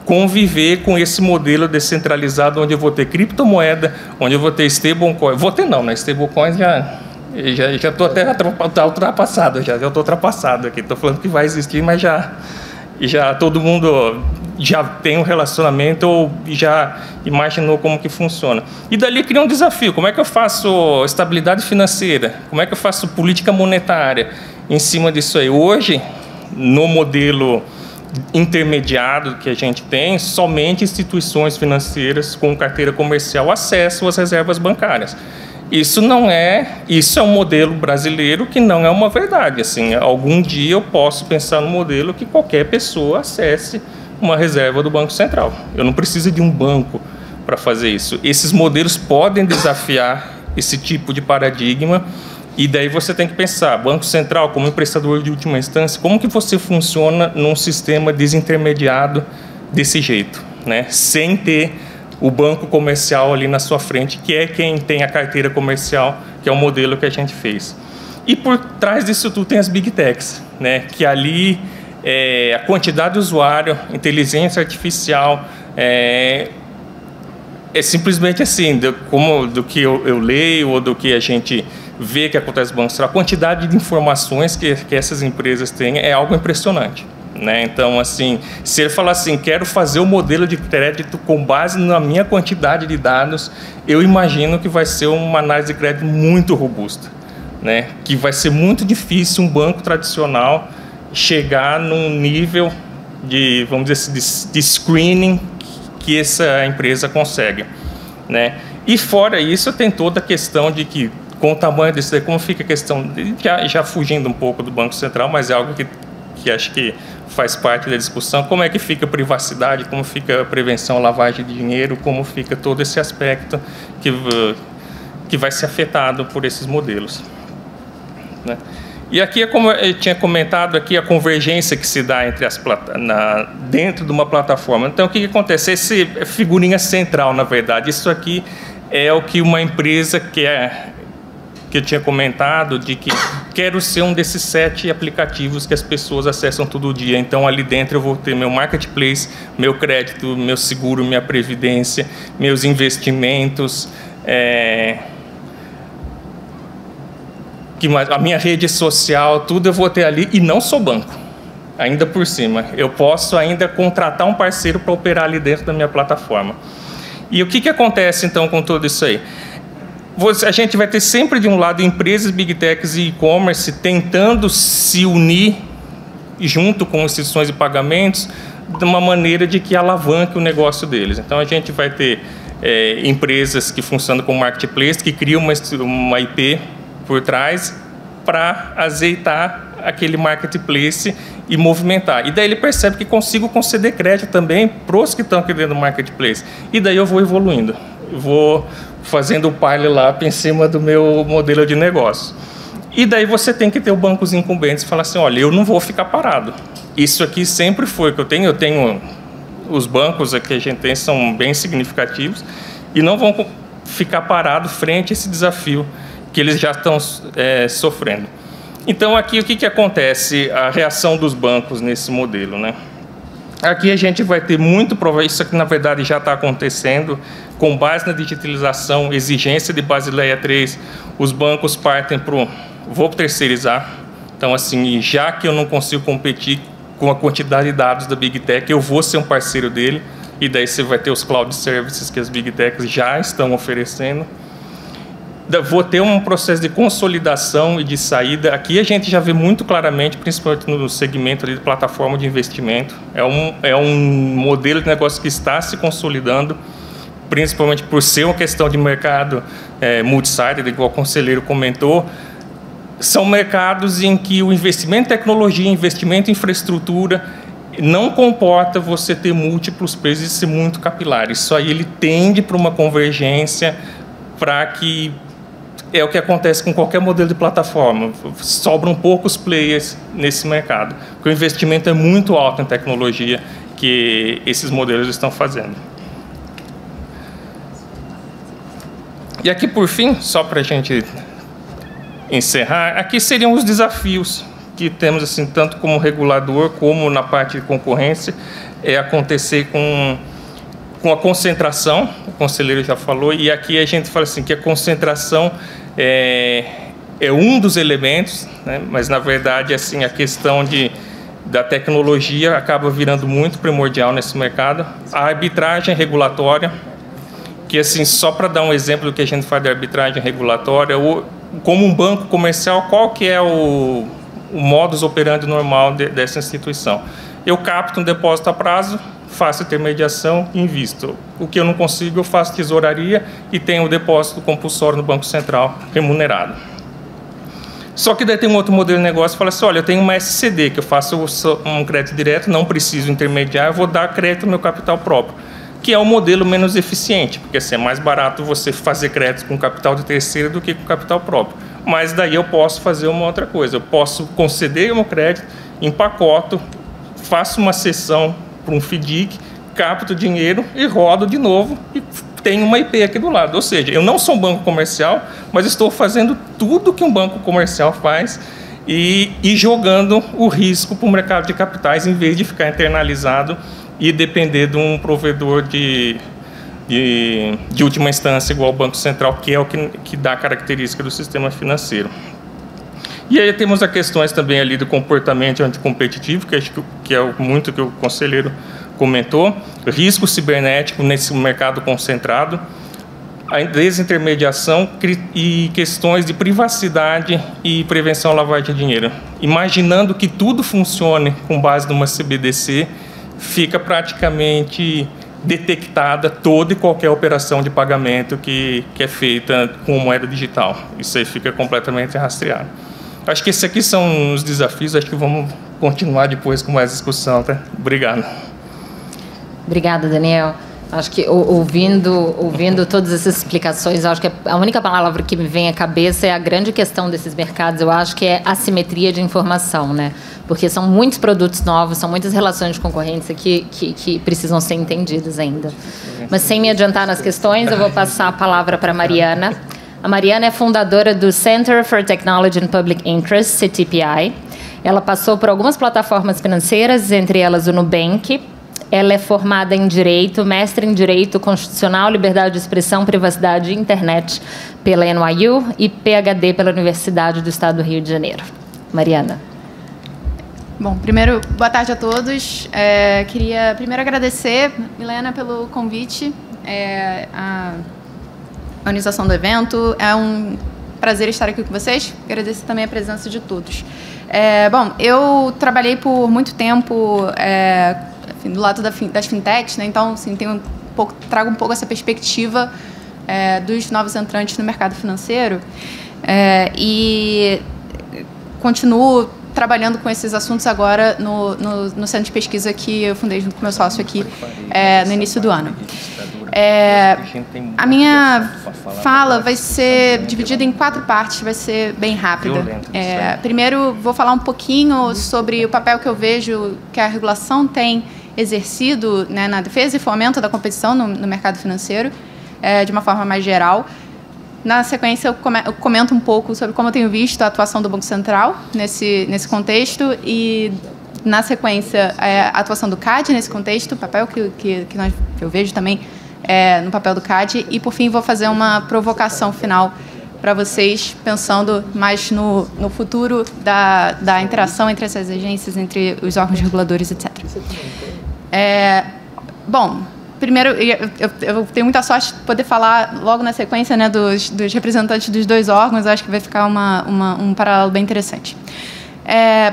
conviver com esse modelo descentralizado, onde eu vou ter criptomoeda, onde eu vou ter stablecoin. Vou ter não, né? Stablecoins já estou até ultrapassado, já estou ultrapassado aqui. Estou falando que vai existir, mas já todo mundo já tem um relacionamento ou já imaginou como que funciona. E dali cria um desafio: como é que eu faço estabilidade financeira? Como é que eu faço política monetária em cima disso aí? Hoje, no modelo intermediado que a gente tem, somente instituições financeiras com carteira comercial acessam as reservas bancárias. Isso é um modelo brasileiro que não é uma verdade. Assim, algum dia eu posso pensar no modelo que qualquer pessoa acesse uma reserva do Banco Central. Eu não preciso de um banco para fazer isso. Esses modelos podem desafiar esse tipo de paradigma. E daí você tem que pensar, Banco Central como emprestador de última instância, como que você funciona num sistema desintermediado desse jeito, né? Sem ter o banco comercial ali na sua frente, que é quem tem a carteira comercial, que é o modelo que a gente fez. E por trás disso tudo tem as Big Techs, né? Que ali a quantidade de usuário, inteligência artificial, é simplesmente assim, do que eu leio ou do que a gente vê que acontece no Banco Central, a quantidade de informações que essas empresas têm é algo impressionante, né? Então, assim, se ele falar assim, quero fazer o modelo de crédito com base na minha quantidade de dados, eu imagino que vai ser uma análise de crédito muito robusta, né? Que vai ser muito difícil um banco tradicional chegar num nível de, vamos dizer assim, de screening que essa empresa consegue, né? E fora isso, tem toda a questão de que, com o tamanho desse, como fica a questão, já fugindo um pouco do Banco Central, mas é algo que acho que faz parte da discussão, como é que fica a privacidade, como fica a prevenção à lavagem de dinheiro, como fica todo esse aspecto que vai ser afetado por esses modelos, né? E aqui, como eu tinha comentado, aqui a convergência que se dá entre dentro de uma plataforma. Então, o que acontece? Essa figurinha central, na verdade, isso aqui é o que uma empresa quer que eu tinha comentado, de que quero ser um desses 7 aplicativos que as pessoas acessam todo dia. Então, ali dentro eu vou ter meu marketplace, meu crédito, meu seguro, minha previdência, meus investimentos, a minha rede social, tudo eu vou ter ali, e não sou banco. Ainda por cima, eu posso ainda contratar um parceiro para operar ali dentro da minha plataforma. E o que acontece, então, com tudo isso aí? A gente vai ter sempre, de um lado, empresas, big techs e e-commerce tentando se unir junto com instituições de pagamentos de uma maneira de que alavanque o negócio deles. Então, a gente vai ter empresas que funcionam como marketplace, que criam uma IP por trás para azeitar aquele marketplace e movimentar. E daí ele percebe que consigo conceder crédito também para os que estão aqui dentro do marketplace. E daí eu vou evoluindo. Eu vou fazendo o pilot-up em cima do meu modelo de negócio. E daí você tem que ter o bancos incumbentes e falar assim, olha, eu não vou ficar parado. Isso aqui sempre foi o que eu tenho. Eu tenho os bancos que a gente tem são bem significativos e não vão ficar parados frente a esse desafio que eles já estão sofrendo. Então, aqui, o que acontece? A reação dos bancos nesse modelo, né? Aqui a gente vai ter muito provável, isso aqui na verdade já está acontecendo, com base na digitalização, exigência de Basileia 3, os bancos partem para vou terceirizar. Então, assim, já que eu não consigo competir com a quantidade de dados da Big Tech, eu vou ser um parceiro dele, e daí você vai ter os cloud services que as Big Techs já estão oferecendo. Vou ter um processo de consolidação e de saída. Aqui a gente já vê muito claramente, principalmente no segmento ali de plataforma de investimento. É um modelo de negócio que está se consolidando, principalmente por ser uma questão de mercado multi-sided, igual o conselheiro comentou. São mercados em que o investimento em tecnologia, investimento em infraestrutura, não comporta você ter múltiplos preços e ser muito capilar. Isso aí ele tende para uma convergência para que é o que acontece com qualquer modelo de plataforma. Sobram poucos players nesse mercado, porque o investimento é muito alto em tecnologia que esses modelos estão fazendo. E aqui, por fim, só para a gente encerrar, aqui seriam os desafios que temos, assim, tanto como regulador, como na parte de concorrência, acontecer com a concentração, o conselheiro já falou, e aqui a gente fala assim, que a concentração é um dos elementos, né, mas, na verdade, assim, a questão da tecnologia acaba virando muito primordial nesse mercado. A arbitragem regulatória, que, assim, só para dar um exemplo do que a gente faz de arbitragem regulatória, como um banco comercial, qual que é o modus operandi normal dessa instituição? Eu capto um depósito a prazo, faço intermediação e invisto. O que eu não consigo, eu faço tesouraria e tenho o depósito compulsório no Banco Central remunerado. Só que daí tem um outro modelo de negócio que fala assim, olha, eu tenho uma SCD, que eu faço um crédito direto, não preciso intermediar, eu vou dar crédito no meu capital próprio, que é o modelo menos eficiente, porque assim, é mais barato você fazer crédito com capital de terceiro do que com capital próprio. Mas daí eu posso fazer uma outra coisa, eu posso conceder o meu crédito, empacoto, faço uma cessão para um FDIC, capto dinheiro e rodo de novo e tenho uma IP aqui do lado. Ou seja, eu não sou um banco comercial, mas estou fazendo tudo que um banco comercial faz e jogando o risco para o mercado de capitais, em vez de ficar internalizado e depender de um provedor de última instância, igual o Banco Central, que é o que dá a característica do sistema financeiro. E aí temos as questões também ali do comportamento anticompetitivo, que acho que é muito que o conselheiro comentou, risco cibernético nesse mercado concentrado, a desintermediação e questões de privacidade e prevenção à lavagem de dinheiro. Imaginando que tudo funcione com base numa CBDC, fica praticamente detectada toda e qualquer operação de pagamento que é feita com moeda digital. Isso aí fica completamente rastreado. Acho que esses aqui são os desafios, acho que vamos continuar depois com mais discussão, tá? Obrigado. Obrigada, Daniel. Acho que ouvindo todas essas explicações, acho que a única palavra que me vem à cabeça é a grande questão desses mercados, eu acho que é assimetria de informação, né? Porque são muitos produtos novos, são muitas relações de concorrência que precisam ser entendidas ainda. Mas sem me adiantar nas questões, eu vou passar a palavra para a Mariana. A Mariana é fundadora do Center for Technology and Public Interest, CTPI. Ela passou por algumas plataformas financeiras, entre elas o Nubank. Ela é formada em Direito, mestre em Direito Constitucional, Liberdade de Expressão, Privacidade e Internet pela NYU e PhD pela Universidade do Estado do Rio de Janeiro. Mariana. Bom, primeiro, boa tarde a todos. Queria primeiro agradecer, Milena, pelo convite, a organização do evento. É um prazer estar aqui com vocês. Agradecer também a presença de todos. Bom, eu trabalhei por muito tempo do lado das fintechs, né? Então, assim, trago um pouco essa perspectiva dos novos entrantes no mercado financeiro e continuo trabalhando com esses assuntos agora no centro de pesquisa que eu fundei junto com meu sócio aqui no início do ano. A minha fala vai ser dividida em 4 partes, vai ser bem rápida. Primeiro, vou falar um pouquinho sobre o papel que eu vejo que a regulação tem exercido, né, na defesa e fomento da competição no mercado financeiro, de uma forma mais geral. Na sequência, eu comento um pouco sobre como eu tenho visto a atuação do Banco Central nesse contexto e, na sequência, a atuação do CAD nesse contexto, o papel que eu vejo também no papel do CAD. E, por fim, vou fazer uma provocação final para vocês, pensando mais no futuro da interação entre essas agências, entre os órgãos reguladores, etc. Bom, primeiro, eu tenho muita sorte de poder falar logo na sequência, né, dos representantes dos 2 órgãos. Eu acho que vai ficar um paralelo bem interessante.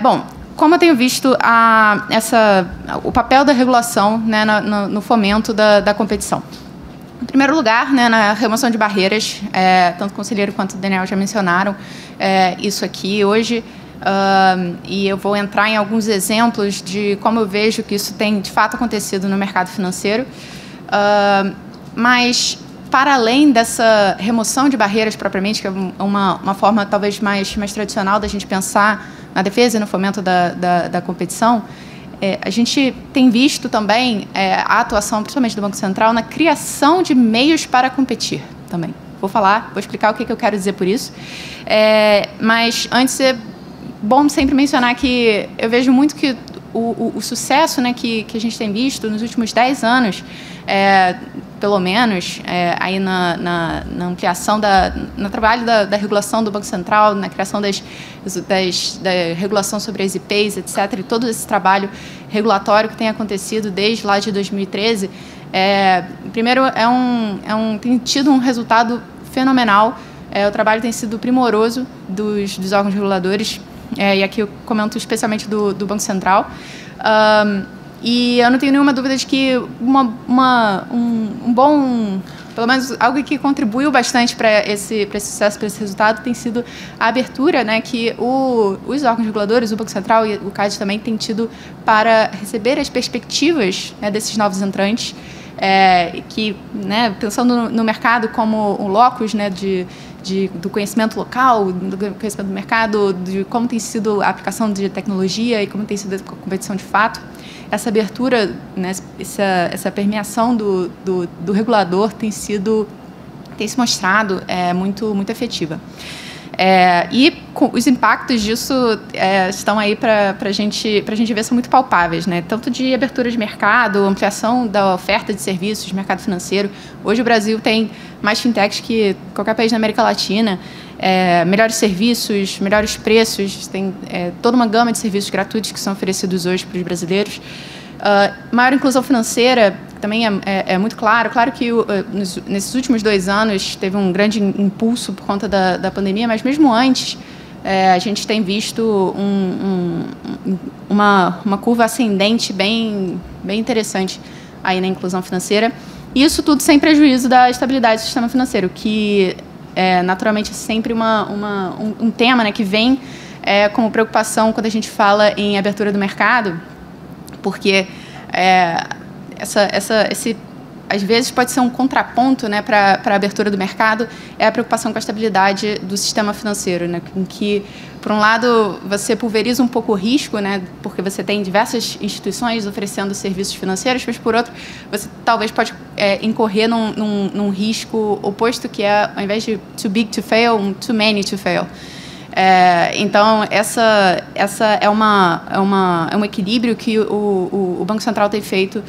Bom, como eu tenho visto o papel da regulação, né, no fomento da competição. Em primeiro lugar, né, na remoção de barreiras, tanto o conselheiro quanto o Daniel já mencionaram isso aqui hoje. E eu vou entrar em alguns exemplos de como eu vejo que isso tem, de fato, acontecido no mercado financeiro. Mas, para além dessa remoção de barreiras propriamente, que é uma forma talvez mais tradicional da gente pensar na defesa e no fomento da competição, a gente tem visto também a atuação, principalmente do Banco Central, na criação de meios para competir também. Vou explicar o que eu quero dizer por isso. Mas, antes, bom sempre mencionar que eu vejo muito que o sucesso, né, que a gente tem visto nos últimos 10 anos, pelo menos, aí na ampliação, no trabalho da regulação do Banco Central, na criação da regulação sobre as IPs, etc., e todo esse trabalho regulatório que tem acontecido desde lá de 2013, primeiro, tem tido um resultado fenomenal. O trabalho tem sido primoroso dos órgãos reguladores. E aqui eu comento especialmente do Banco Central. E eu não tenho nenhuma dúvida de que um bom, pelo menos algo que contribuiu bastante para esse sucesso, para esse resultado, tem sido a abertura, né, que os órgãos reguladores, o Banco Central e o CAD também têm tido para receber as perspectivas, né, desses novos entrantes, que, né, pensando no mercado como um locus, né, do conhecimento local, do conhecimento do mercado, de como tem sido a aplicação de tecnologia e como tem sido a competição de fato. Essa abertura, né, essa permeação do regulador tem se mostrado muito efetiva. E os impactos disso estão aí para a gente ver, são muito palpáveis, né? Tanto de abertura de mercado, ampliação da oferta de serviços, mercado financeiro. Hoje o Brasil tem mais fintechs que qualquer país na América Latina, melhores serviços, melhores preços, tem toda uma gama de serviços gratuitos que são oferecidos hoje para os brasileiros. Maior inclusão financeira também é muito claro. Claro que nesses últimos 2 anos teve um grande impulso por conta da pandemia, mas mesmo antes a gente tem visto uma curva ascendente bem interessante aí na inclusão financeira. E isso tudo sem prejuízo da estabilidade do sistema financeiro, que naturalmente é sempre um tema, né, que vem como preocupação quando a gente fala em abertura do mercado, porque às vezes pode ser um contraponto, né, para a abertura do mercado, é a preocupação com a estabilidade do sistema financeiro, né, em que, por um lado, você pulveriza um pouco o risco, né, porque você tem diversas instituições oferecendo serviços financeiros, mas, por outro, você talvez pode incorrer num risco oposto, que é, ao invés de too big to fail, too many to fail. Então, essa é um equilíbrio que o Banco Central tem feito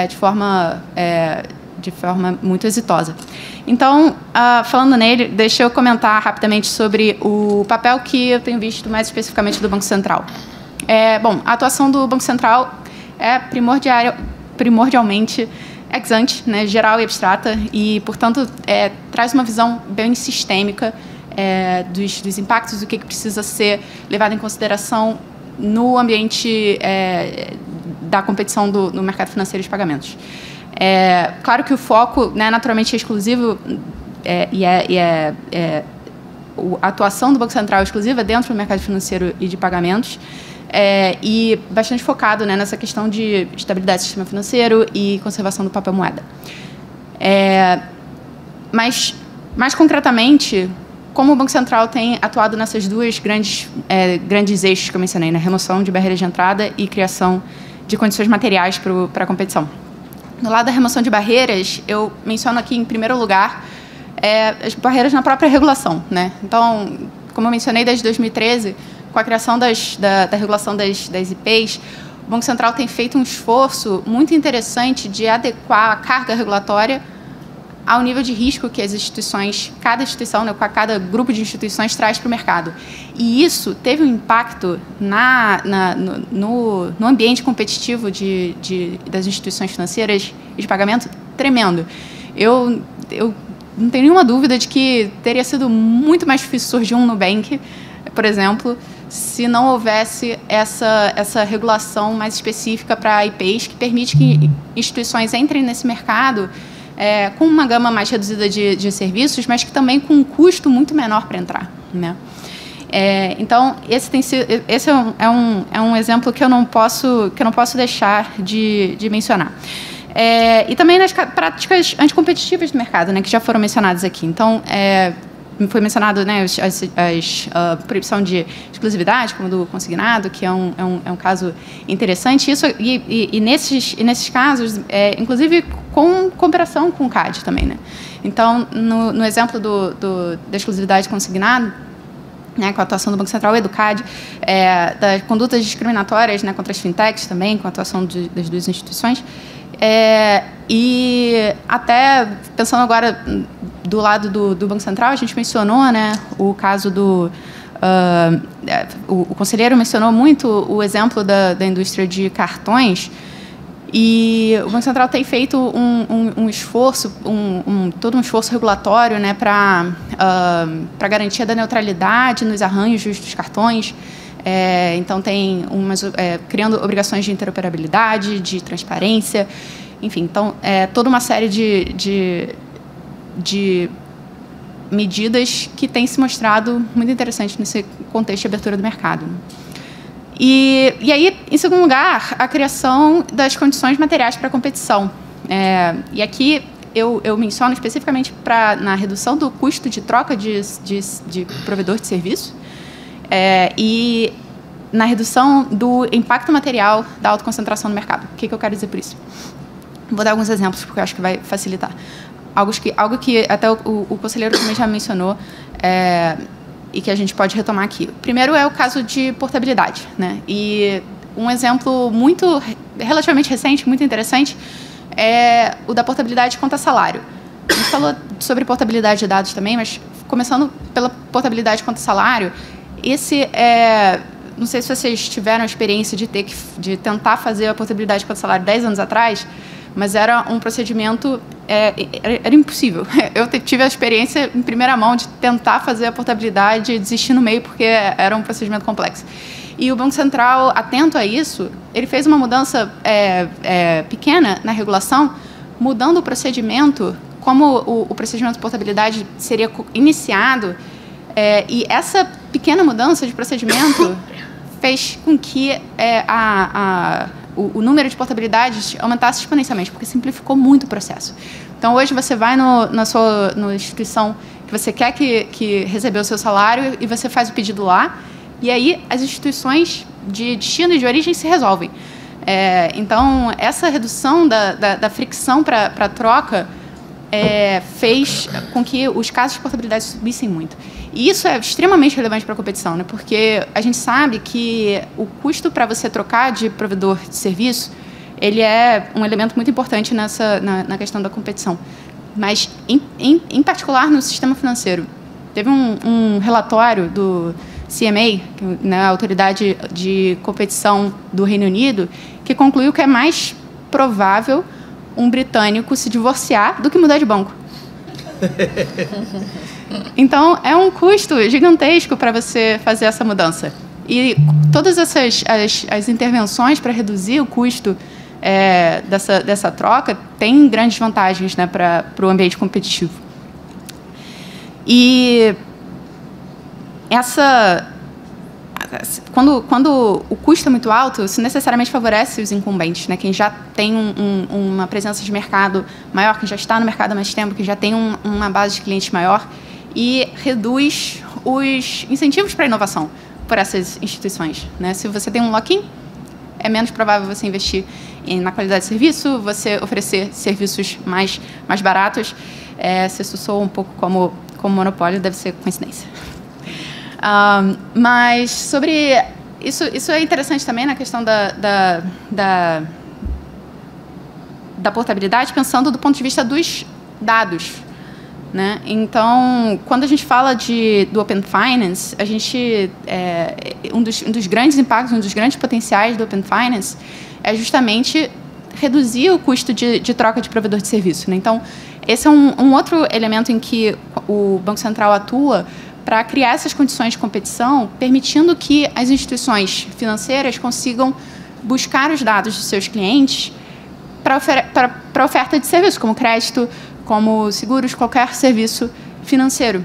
de forma muito exitosa. Então, falando nele, deixa eu comentar rapidamente sobre o papel que eu tenho visto mais especificamente do Banco Central. Bom, a atuação do Banco Central é primordialmente ex ante, né, geral e abstrata, e, portanto, traz uma visão bem sistêmica dos impactos, do que precisa ser levado em consideração no ambiente da competição no mercado financeiro de pagamentos. Claro que o foco, né, naturalmente é exclusivo, a atuação do Banco Central é exclusiva dentro do mercado financeiro e de pagamentos, e bastante focado, né, nessa questão de estabilidade do sistema financeiro e conservação do papel moeda. Mas, mais concretamente, como o Banco Central tem atuado nessas duas grandes eixos que eu mencionei, né? Remoção de barreiras de entrada e criação de condições materiais para a competição. No lado da remoção de barreiras, eu menciono aqui, em primeiro lugar, as barreiras na própria regulação, né? Então, como eu mencionei, desde 2013, com a criação da regulação das IPs, o Banco Central tem feito um esforço muito interessante de adequar a carga regulatória ao nível de risco que as instituições, cada instituição, né, cada grupo de instituições traz para o mercado. E isso teve um impacto no ambiente competitivo das instituições financeiras e de pagamento tremendo. Eu não tenho nenhuma dúvida de que teria sido muito mais difícil surgir um Nubank, por exemplo, se não houvesse essa regulação mais específica para IPs, que permite que instituições entrem nesse mercado com uma gama mais reduzida de serviços, mas que também com um custo muito menor para entrar, né? Então, esse é um exemplo que eu não posso deixar de mencionar. E também nas práticas anticompetitivas do mercado, né, que já foram mencionadas aqui. Então, foi mencionado, né, a proibição de exclusividade, como do consignado, que é um caso interessante. Isso, e nesses casos, inclusive com cooperação com o CAD também, né? Então, no exemplo da exclusividade consignado, né, com a atuação do Banco Central e do CAD, das condutas discriminatórias, né, contra as fintechs também, com a atuação das duas instituições, e até pensando agora do lado do Banco Central, a gente mencionou, né, o caso o conselheiro mencionou muito o exemplo da indústria de cartões, e o Banco Central tem feito um esforço, todo um esforço regulatório, né, para garantia da neutralidade nos arranjos dos cartões. Então, tem criando obrigações de interoperabilidade, de transparência, enfim. Então, toda uma série de medidas que têm se mostrado muito interessantes nesse contexto de abertura do mercado. E aí, em segundo lugar, a criação das condições materiais para a competição. E aqui eu menciono especificamente na redução do custo de troca de provedor de serviço, e na redução do impacto material da autoconcentração no mercado. O que eu quero dizer por isso? Vou dar alguns exemplos, porque eu acho que vai facilitar. Algo que até o conselheiro também já mencionou, e que a gente pode retomar aqui. Primeiro é o caso de portabilidade, né? E um exemplo relativamente recente, muito interessante, é o da portabilidade quanto a salário. A gente falou sobre portabilidade de dados também, mas começando pela portabilidade quanto a salário, não sei se vocês tiveram a experiência de tentar fazer a portabilidade quanto a salário 10 anos atrás, mas era um procedimento, era impossível. Eu tive a experiência em primeira mão de tentar fazer a portabilidade e desistir no meio, porque era um procedimento complexo. E o Banco Central, atento a isso, ele fez uma mudança pequena na regulação, mudando o procedimento, como o procedimento de portabilidade seria iniciado, e essa pequena mudança de procedimento fez com que o número de portabilidades aumentasse exponencialmente, porque simplificou muito o processo. Então, hoje você vai na instituição que você quer que recebeu o seu salário e você faz o pedido lá, e aí as instituições de destino e de origem se resolvem. Então, essa redução da fricção para a troca fez com que os casos de portabilidade subissem muito. E isso é extremamente relevante para a competição, né? Porque a gente sabe que o custo para você trocar de provedor de serviço, ele é um elemento muito importante na questão da competição. Mas, em particular, no sistema financeiro. Teve um relatório do CMA, né, a Autoridade de Competição do Reino Unido, que concluiu que é mais provável um britânico se divorciar do que mudar de banco. Então, é um custo gigantesco para você fazer essa mudança. E todas as intervenções para reduzir o custo dessa troca têm grandes vantagens, né, para o ambiente competitivo. E quando o custo é muito alto, isso necessariamente favorece os incumbentes, né? Quem já tem uma presença de mercado maior, quem já está no mercado há mais tempo, quem já tem uma base de clientes maior, e reduz os incentivos para a inovação por essas instituições, né? Se você tem um lock-in, é menos provável você investir na qualidade de serviço, você oferecer serviços mais baratos. Se isso soa um pouco como monopólio, deve ser coincidência. Mas sobre isso é interessante também na questão da portabilidade, pensando do ponto de vista dos dados, né? Então, quando a gente fala do Open Finance, a gente um dos grandes impactos, um dos grandes potenciais do Open Finance é justamente reduzir o custo de troca de provedor de serviço, né? Então, esse é um outro elemento em que o Banco Central atua para criar essas condições de competição, permitindo que as instituições financeiras consigam buscar os dados dos seus clientes para oferta de serviços, como crédito, como seguros, qualquer serviço financeiro.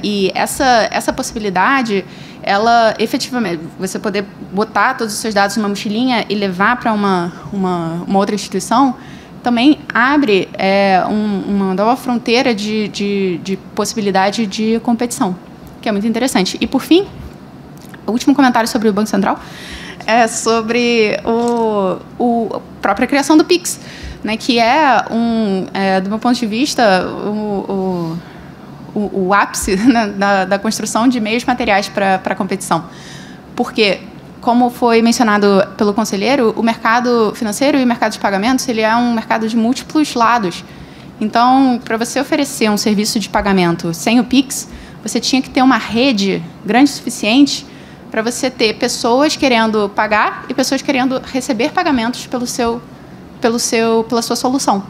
E essa possibilidade, ela efetivamente, você poder botar todos os seus dados numa mochilinha e levar para uma outra instituição, também abre uma nova fronteira de possibilidade de competição, que é muito interessante. E, por fim, o último comentário sobre o Banco Central é sobre a própria criação do PIX, né, que do meu ponto de vista, o ápice, né, da construção de meios materiais para a competição. Porque, como foi mencionado pelo conselheiro, o mercado financeiro e o mercado de pagamentos, ele é um mercado de múltiplos lados. Então, para você oferecer um serviço de pagamento sem o PIX, você tinha que ter uma rede grande o suficiente para você ter pessoas querendo pagar e pessoas querendo receber pagamentos pela sua solução.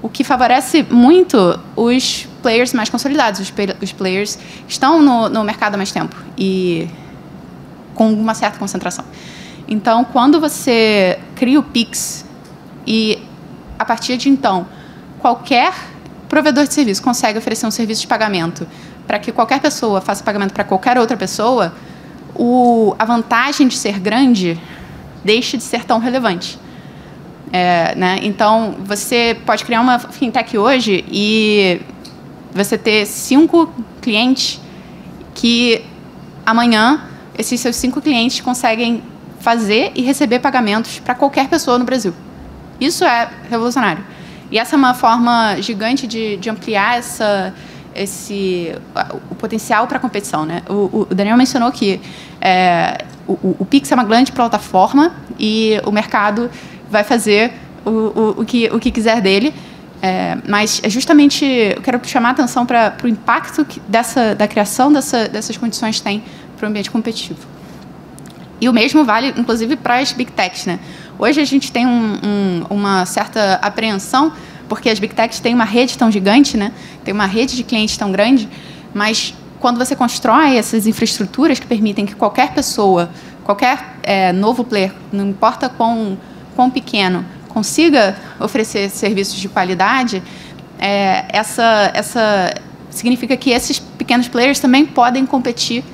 O que favorece muito os players mais consolidados, os players que estão no mercado há mais tempo e com uma certa concentração. Então, quando você cria o PIX e, a partir de então, qualquer provedor de serviço consegue oferecer um serviço de pagamento para que qualquer pessoa faça pagamento para qualquer outra pessoa, a vantagem de ser grande deixa de ser tão relevante. Né? Então, você pode criar uma fintech hoje e você ter 5 clientes que amanhã esses seus 5 clientes conseguem fazer e receber pagamentos para qualquer pessoa no Brasil. Isso é revolucionário. E essa é uma forma gigante de ampliar o potencial para a competição, né? O Daniel mencionou que o Pix é uma grande plataforma e o mercado vai fazer o que quiser dele. Mas justamente eu quero chamar a atenção para o impacto da criação dessas condições tem para o ambiente competitivo. E o mesmo vale, inclusive, para as Big Techs, né? Hoje a gente tem uma certa apreensão, porque as Big Techs têm uma rede tão gigante, né? Tem uma rede de clientes tão grande, mas quando você constrói essas infraestruturas que permitem que qualquer pessoa, qualquer novo player, não importa quão pequeno, consiga oferecer serviços de qualidade, essa significa que esses pequenos players também podem competir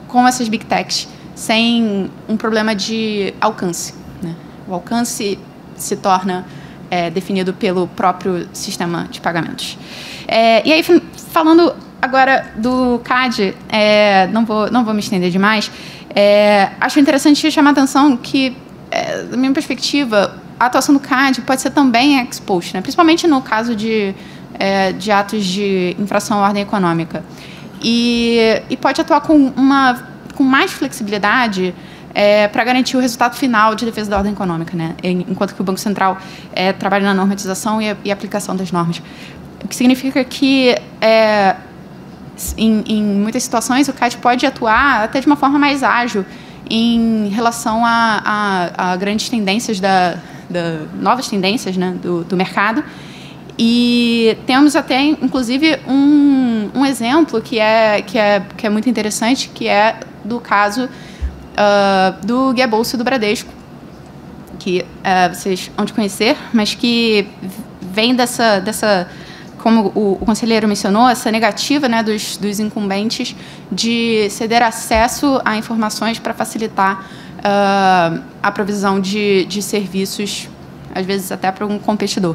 com essas Big Techs sem um problema de alcance, né? O alcance se torna definido pelo próprio sistema de pagamentos. E aí, falando agora do CAD, não vou me estender demais, acho interessante chamar a atenção que, da minha perspectiva, a atuação do CAD pode ser também ex post, né? Principalmente no caso de atos de infração à ordem econômica. E pode atuar com mais flexibilidade para garantir o resultado final de defesa da ordem econômica, né? Enquanto que o Banco Central trabalha na normatização e aplicação das normas. O que significa que, em muitas situações, o CAD pode atuar até de uma forma mais ágil em relação a grandes tendências, novas tendências, né, do mercado. E temos até, inclusive, um exemplo que é muito interessante, que é do caso do Guia Bolsa do Bradesco, que vocês vão de conhecer, mas que vem dessa como o conselheiro mencionou, essa negativa, né, dos incumbentes de ceder acesso a informações para facilitar a provisão de serviços, às vezes até para um competidor.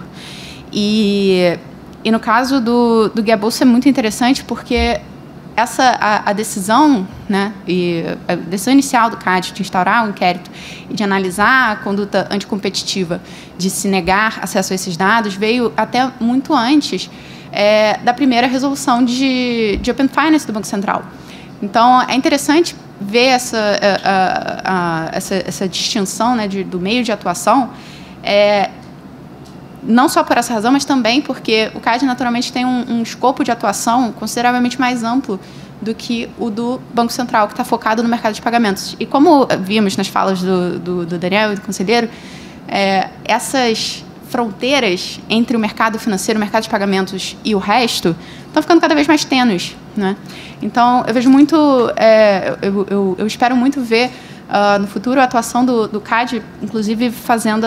E no caso do Guia Bolsa é muito interessante porque a decisão, né, e a decisão inicial do CAD de instaurar um inquérito e de analisar a conduta anticompetitiva de se negar acesso a esses dados veio até muito antes da primeira resolução de Open Finance do Banco Central. Então, é interessante ver essa distinção, né, do meio de atuação, não só por essa razão, mas também porque o CAD, naturalmente, tem um escopo de atuação consideravelmente mais amplo do que o do Banco Central, que está focado no mercado de pagamentos. E como vimos nas falas do Daniel e do conselheiro, essas fronteiras entre o mercado financeiro, o mercado de pagamentos e o resto estão ficando cada vez mais tênues, né? Então, eu vejo muito, eu espero muito ver no futuro a atuação do CAD, inclusive fazendo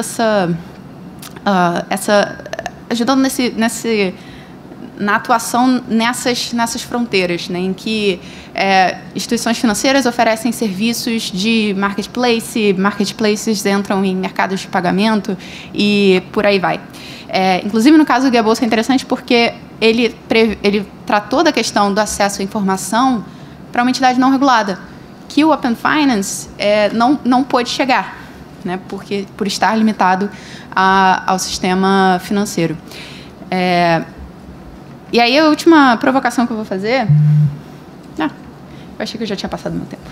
ajudando na atuação nessas fronteiras, né, em que instituições financeiras oferecem serviços de marketplaces entram em mercados de pagamento e por aí vai. Inclusive, no caso do Guia Bolsa é interessante porque ele tratou da questão do acesso à informação para uma entidade não regulada, que o Open Finance não pôde chegar, né, por estar limitado ao sistema financeiro. E aí, a última provocação que eu vou fazer... eu achei que eu já tinha passado meu tempo.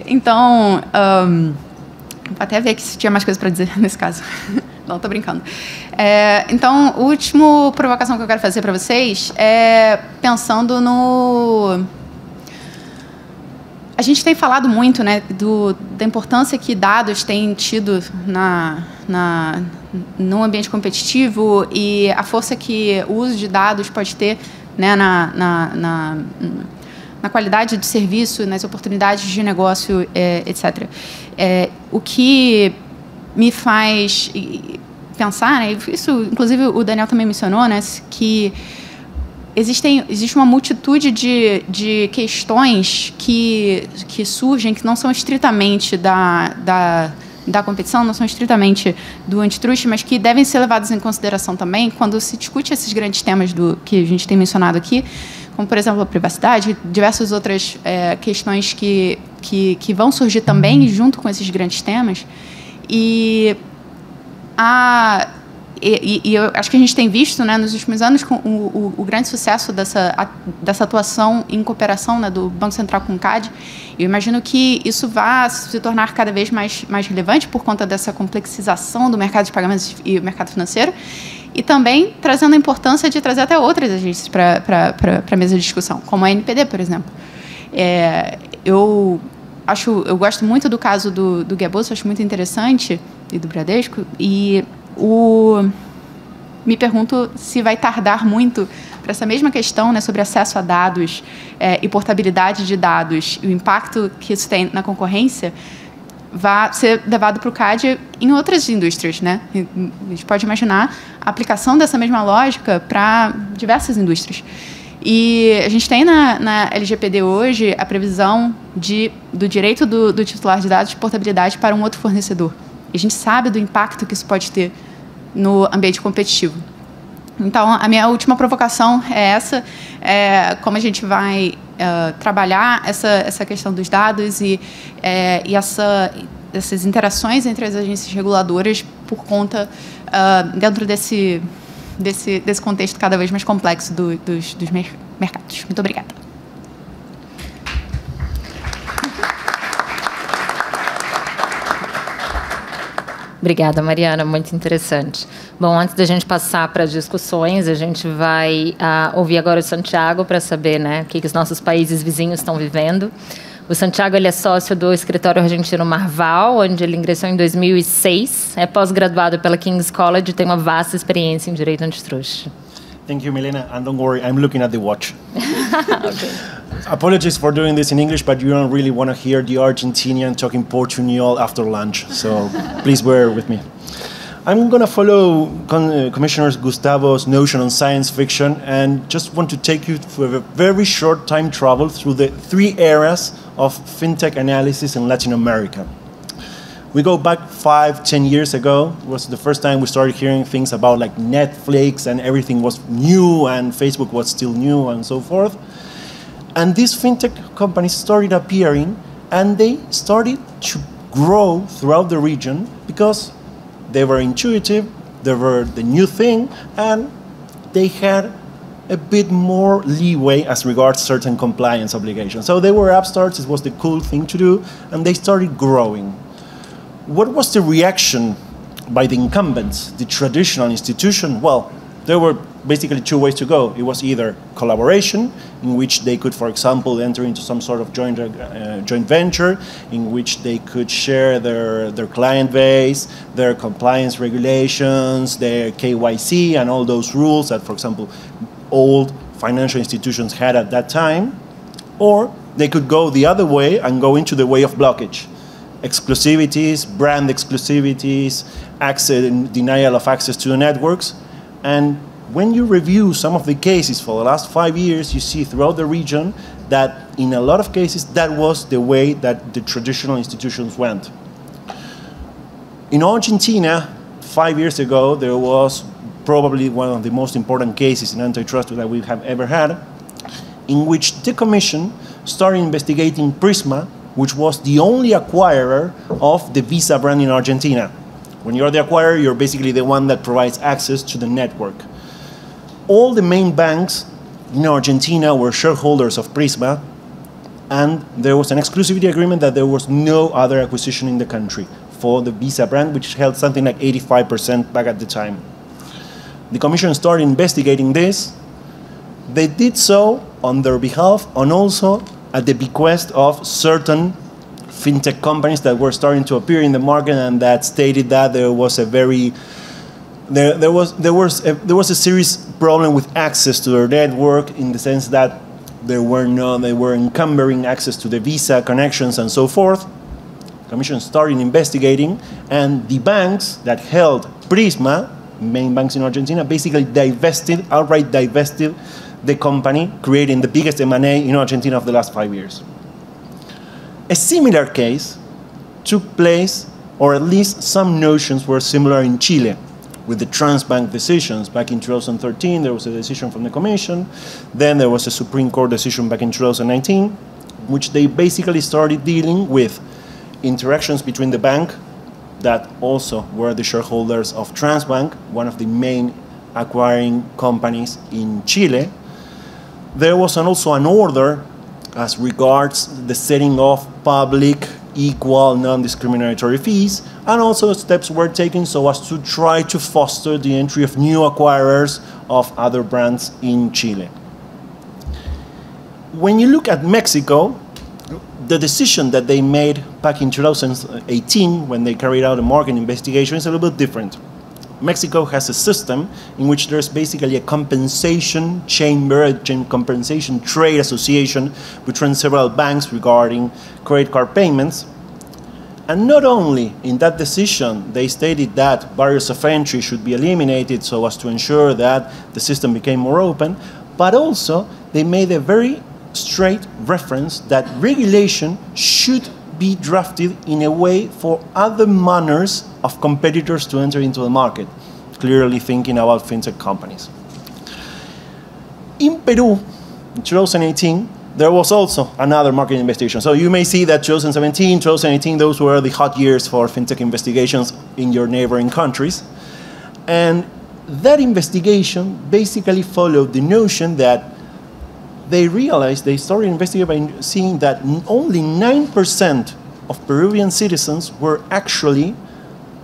Então, vou até ver se tinha mais coisa para dizer nesse caso. Não, estou brincando. Então, a última provocação que eu quero fazer para vocês é pensando no... A gente tem falado muito, né, da importância que dados têm tido no ambiente competitivo e a força que o uso de dados pode ter, né, na qualidade de serviço, nas oportunidades de negócio, etc. O que me faz pensar, né, isso, inclusive, o Daniel também mencionou, né, que existe uma multitude de questões que surgem, que não são estritamente da competição, não são estritamente do antitruste, mas que devem ser levados em consideração também quando se discute esses grandes temas que a gente tem mencionado aqui, como, por exemplo, a privacidade, diversas outras questões que vão surgir também junto com esses grandes temas. E eu acho que a gente tem visto, né, nos últimos anos com o grande sucesso dessa atuação em cooperação, né, do Banco Central com o CAD. Eu imagino que isso vai se tornar cada vez mais relevante por conta dessa complexização do mercado de pagamentos e o mercado financeiro, e também trazendo a importância de trazer até outras agências para a mesa de discussão, como a NPD, por exemplo. Eu gosto muito do caso do Guia Bolsa, acho muito interessante, e do Bradesco, e me pergunto se vai tardar muito para essa mesma questão, né, sobre acesso a dados e portabilidade de dados e o impacto que isso tem na concorrência vai ser levado para o CAD em outras indústrias, né? A gente pode imaginar a aplicação dessa mesma lógica para diversas indústrias. E a gente tem na LGPD hoje a previsão do direito do titular de dados de portabilidade para um outro fornecedor. E a gente sabe do impacto que isso pode ter no ambiente competitivo. Então, a minha última provocação é essa, como a gente vai trabalhar essa questão dos dados e essas interações entre as agências reguladoras por conta, dentro desse contexto cada vez mais complexo dos mercados. Muito obrigada. Obrigada, Mariana, muito interessante. Bom, antes da gente passar para as discussões, a gente vai ouvir agora o Santiago para saber, né, o que os nossos países vizinhos estão vivendo. O Santiago, ele é sócio do escritório argentino Marval, onde ele ingressou em 2006, é pós-graduado pela King's College e tem uma vasta experiência em direito antitruste. Thank you, Milena, and don't worry, I'm looking at the watch. Okay. Apologies for doing this in English, but you don't really want to hear the Argentinian talking Portuguese after lunch, so please bear with me. I'm going to follow Commissioner Gustavo's notion on science fiction and just want to take you through a very short time travel through the 3 eras of fintech analysis in Latin America. We go back 5-10 years ago. It was the first time we started hearing things about like Netflix and everything was new and Facebook was still new and so forth. And these fintech companies started appearing and they started to grow throughout the region because they were intuitive, they were the new thing, and they had a bit more leeway as regards certain compliance obligations. So they were upstarts, it was the cool thing to do, and they started growing. What was the reaction by the incumbents, the traditional institution? Well, there were basically 2 ways to go. It was either collaboration, in which they could, for example, enter into some sort of joint venture, in which they could share their client base, their compliance regulations, their KYC, and all those rules that, for example, old financial institutions had at that time. Or they could go the other way and go into the way of blockage. Exclusivities, brand exclusivities, denial of access to the networks. And when you review some of the cases for the last 5 years, you see throughout the region that in a lot of cases, that was the way that the traditional institutions went. In Argentina, 5 years ago, there was probably one of the most important cases in antitrust that we have ever had, in which the Commission started investigating Prisma, which was the only acquirer of the Visa brand in Argentina. When you're the acquirer, you're basically the one that provides access to the network. All the main banks in Argentina were shareholders of Prisma, and there was an exclusivity agreement that there was no other acquisition in the country for the Visa brand, which held something like 85% back at the time. The Commission started investigating this. They did so on their behalf and also at the bequest of certain fintech companies that were starting to appear in the market and that stated that there was a very there was a serious problem with access to their network, in the sense that they were encumbering access to the Visa connections and so forth. The Commission started investigating, and the banks that held Prisma, main banks in Argentina, basically outright divested the company, creating the biggest M&A in Argentina of the last 5 years. A similar case took place, or at least some notions were similar in Chile, with the Transbank decisions. Back in 2013, there was a decision from the Commission. Then there was a Supreme Court decision back in 2019, which they basically started dealing with interactions between the bank, that also were the shareholders of Transbank, one of the main acquiring companies in Chile. There was also an order as regards the setting of public, equal, non-discriminatory fees, and also steps were taken so as to try to foster the entry of new acquirers of other brands in Chile. When you look at Mexico, the decision that they made back in 2018, when they carried out a market investigation, is a little bit different. Mexico has a system in which there's basically a compensation chamber, a compensation trade association between several banks regarding credit card payments. And not only in that decision, they stated that barriers of entry should be eliminated so as to ensure that the system became more open, but also they made a very straight reference that regulation should be drafted in a way for other manners of competitors to enter into the market, clearly thinking about fintech companies. In Peru, in 2018, there was also another market investigation. So you may see that 2017, 2018, those were the hot years for fintech investigations in your neighboring countries. And that investigation basically followed the notion that they realized, they started investigating by seeing that only 9% of Peruvian citizens were actually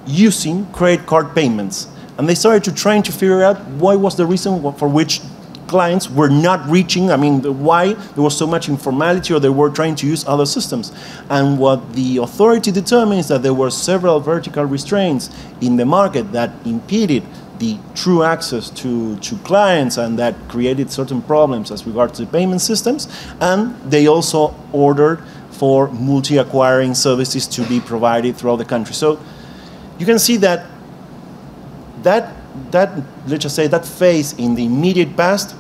using credit card payments. And they started to try to figure out what was the reason for which clients were not reaching, why there was so much informality or they were trying to use other systems. And what the authority determined is that there were several vertical restraints in the market that impeded the true access to clients and that created certain problems as regards to the payment systems. And they also ordered for multi-acquiring services to be provided throughout the country. So you can see that let's just say that phase in the immediate past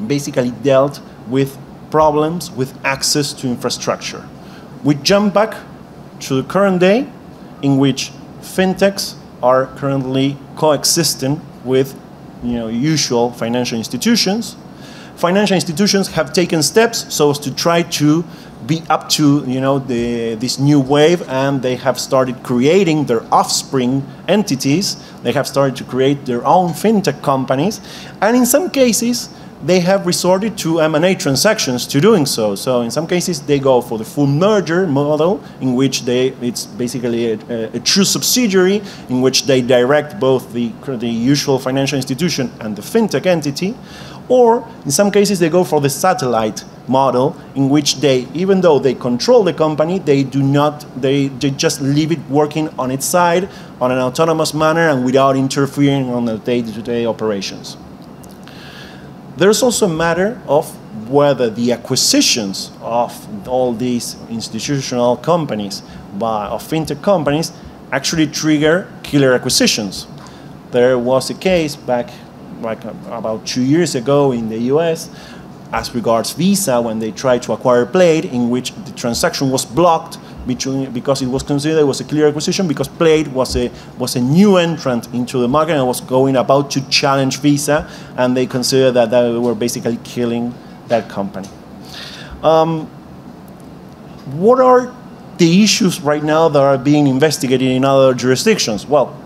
basically dealt with problems with access to infrastructure. We jump back to the current day in which fintechs are currently coexisting with usual financial institutions. Financial institutions have taken steps so as to try to be up to this new wave, and they have started creating their offspring entities. They have started to create their own fintech companies, and in some cases they have resorted to M&A transactions to doing so. So in some cases they go for the full merger model, in which it's basically a true subsidiary in which they direct both the usual financial institution and the fintech entity. Or in some cases they go for the satellite model, in which they, even though they control the company, they just leave it working on its side on an autonomous manner and without interfering on the day-to-day operations. There's also a matter of whether the acquisitions of all these institutional companies of fintech companies actually trigger killer acquisitions. There was a case back about 2 years ago in the US as regards Visa, when they tried to acquire Plate, in which the transaction was blocked because it was considered it was a clear acquisition, because Plate was a new entrant into the market and was about to challenge Visa, and they considered that they were basically killing that company. What are the issues right now that are being investigated in other jurisdictions? Well,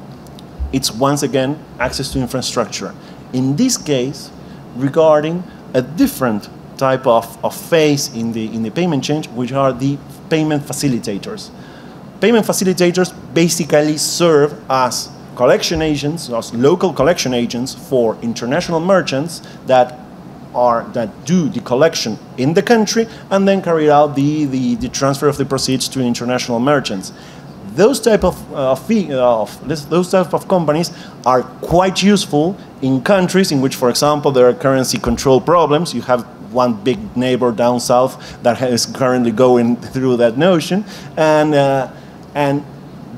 it's once again access to infrastructure. In this case, regarding a different type of phase in the payment chain, which are the payment facilitators. Payment facilitators basically serve as collection agents, as local collection agents for international merchants that do the collection in the country and then carry out the transfer of the proceeds to international merchants. Those type of companies are quite useful in countries in which, for example, there are currency control problems. You have one big neighbor down south that is currently going through that notion, and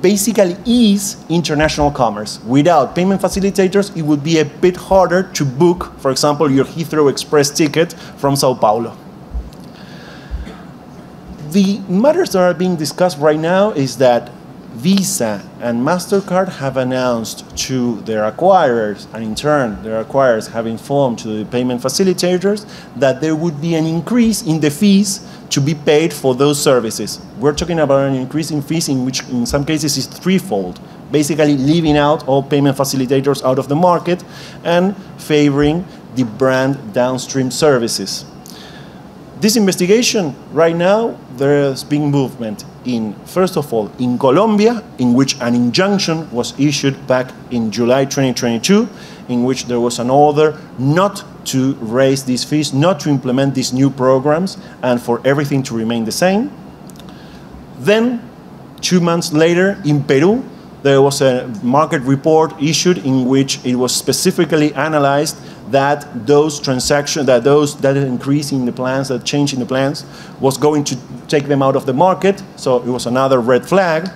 basically ease international commerce. Without payment facilitators, it would be a bit harder to book, for example, your Heathrow Express ticket from Sao Paulo. The matters that are being discussed right now is that Visa and MasterCard have announced to their acquirers, and in turn their acquirers have informed to the payment facilitators that there would be an increase in the fees to be paid for those services. We're talking about an increase in fees in which in some cases is threefold, basically leaving out all payment facilitators out of the market and favoring the brand downstream services. This investigation right now, there's been movement first of all, in Colombia, in which an injunction was issued back in July 2022, in which there was an order not to raise these fees, not to implement these new programs, and for everything to remain the same. Then, 2 months later, in Peru, there was a market report issued in which it was specifically analyzed that those transactions, that increase in the plans, that change in the plans, was going to take them out of the market. So it was another red flag.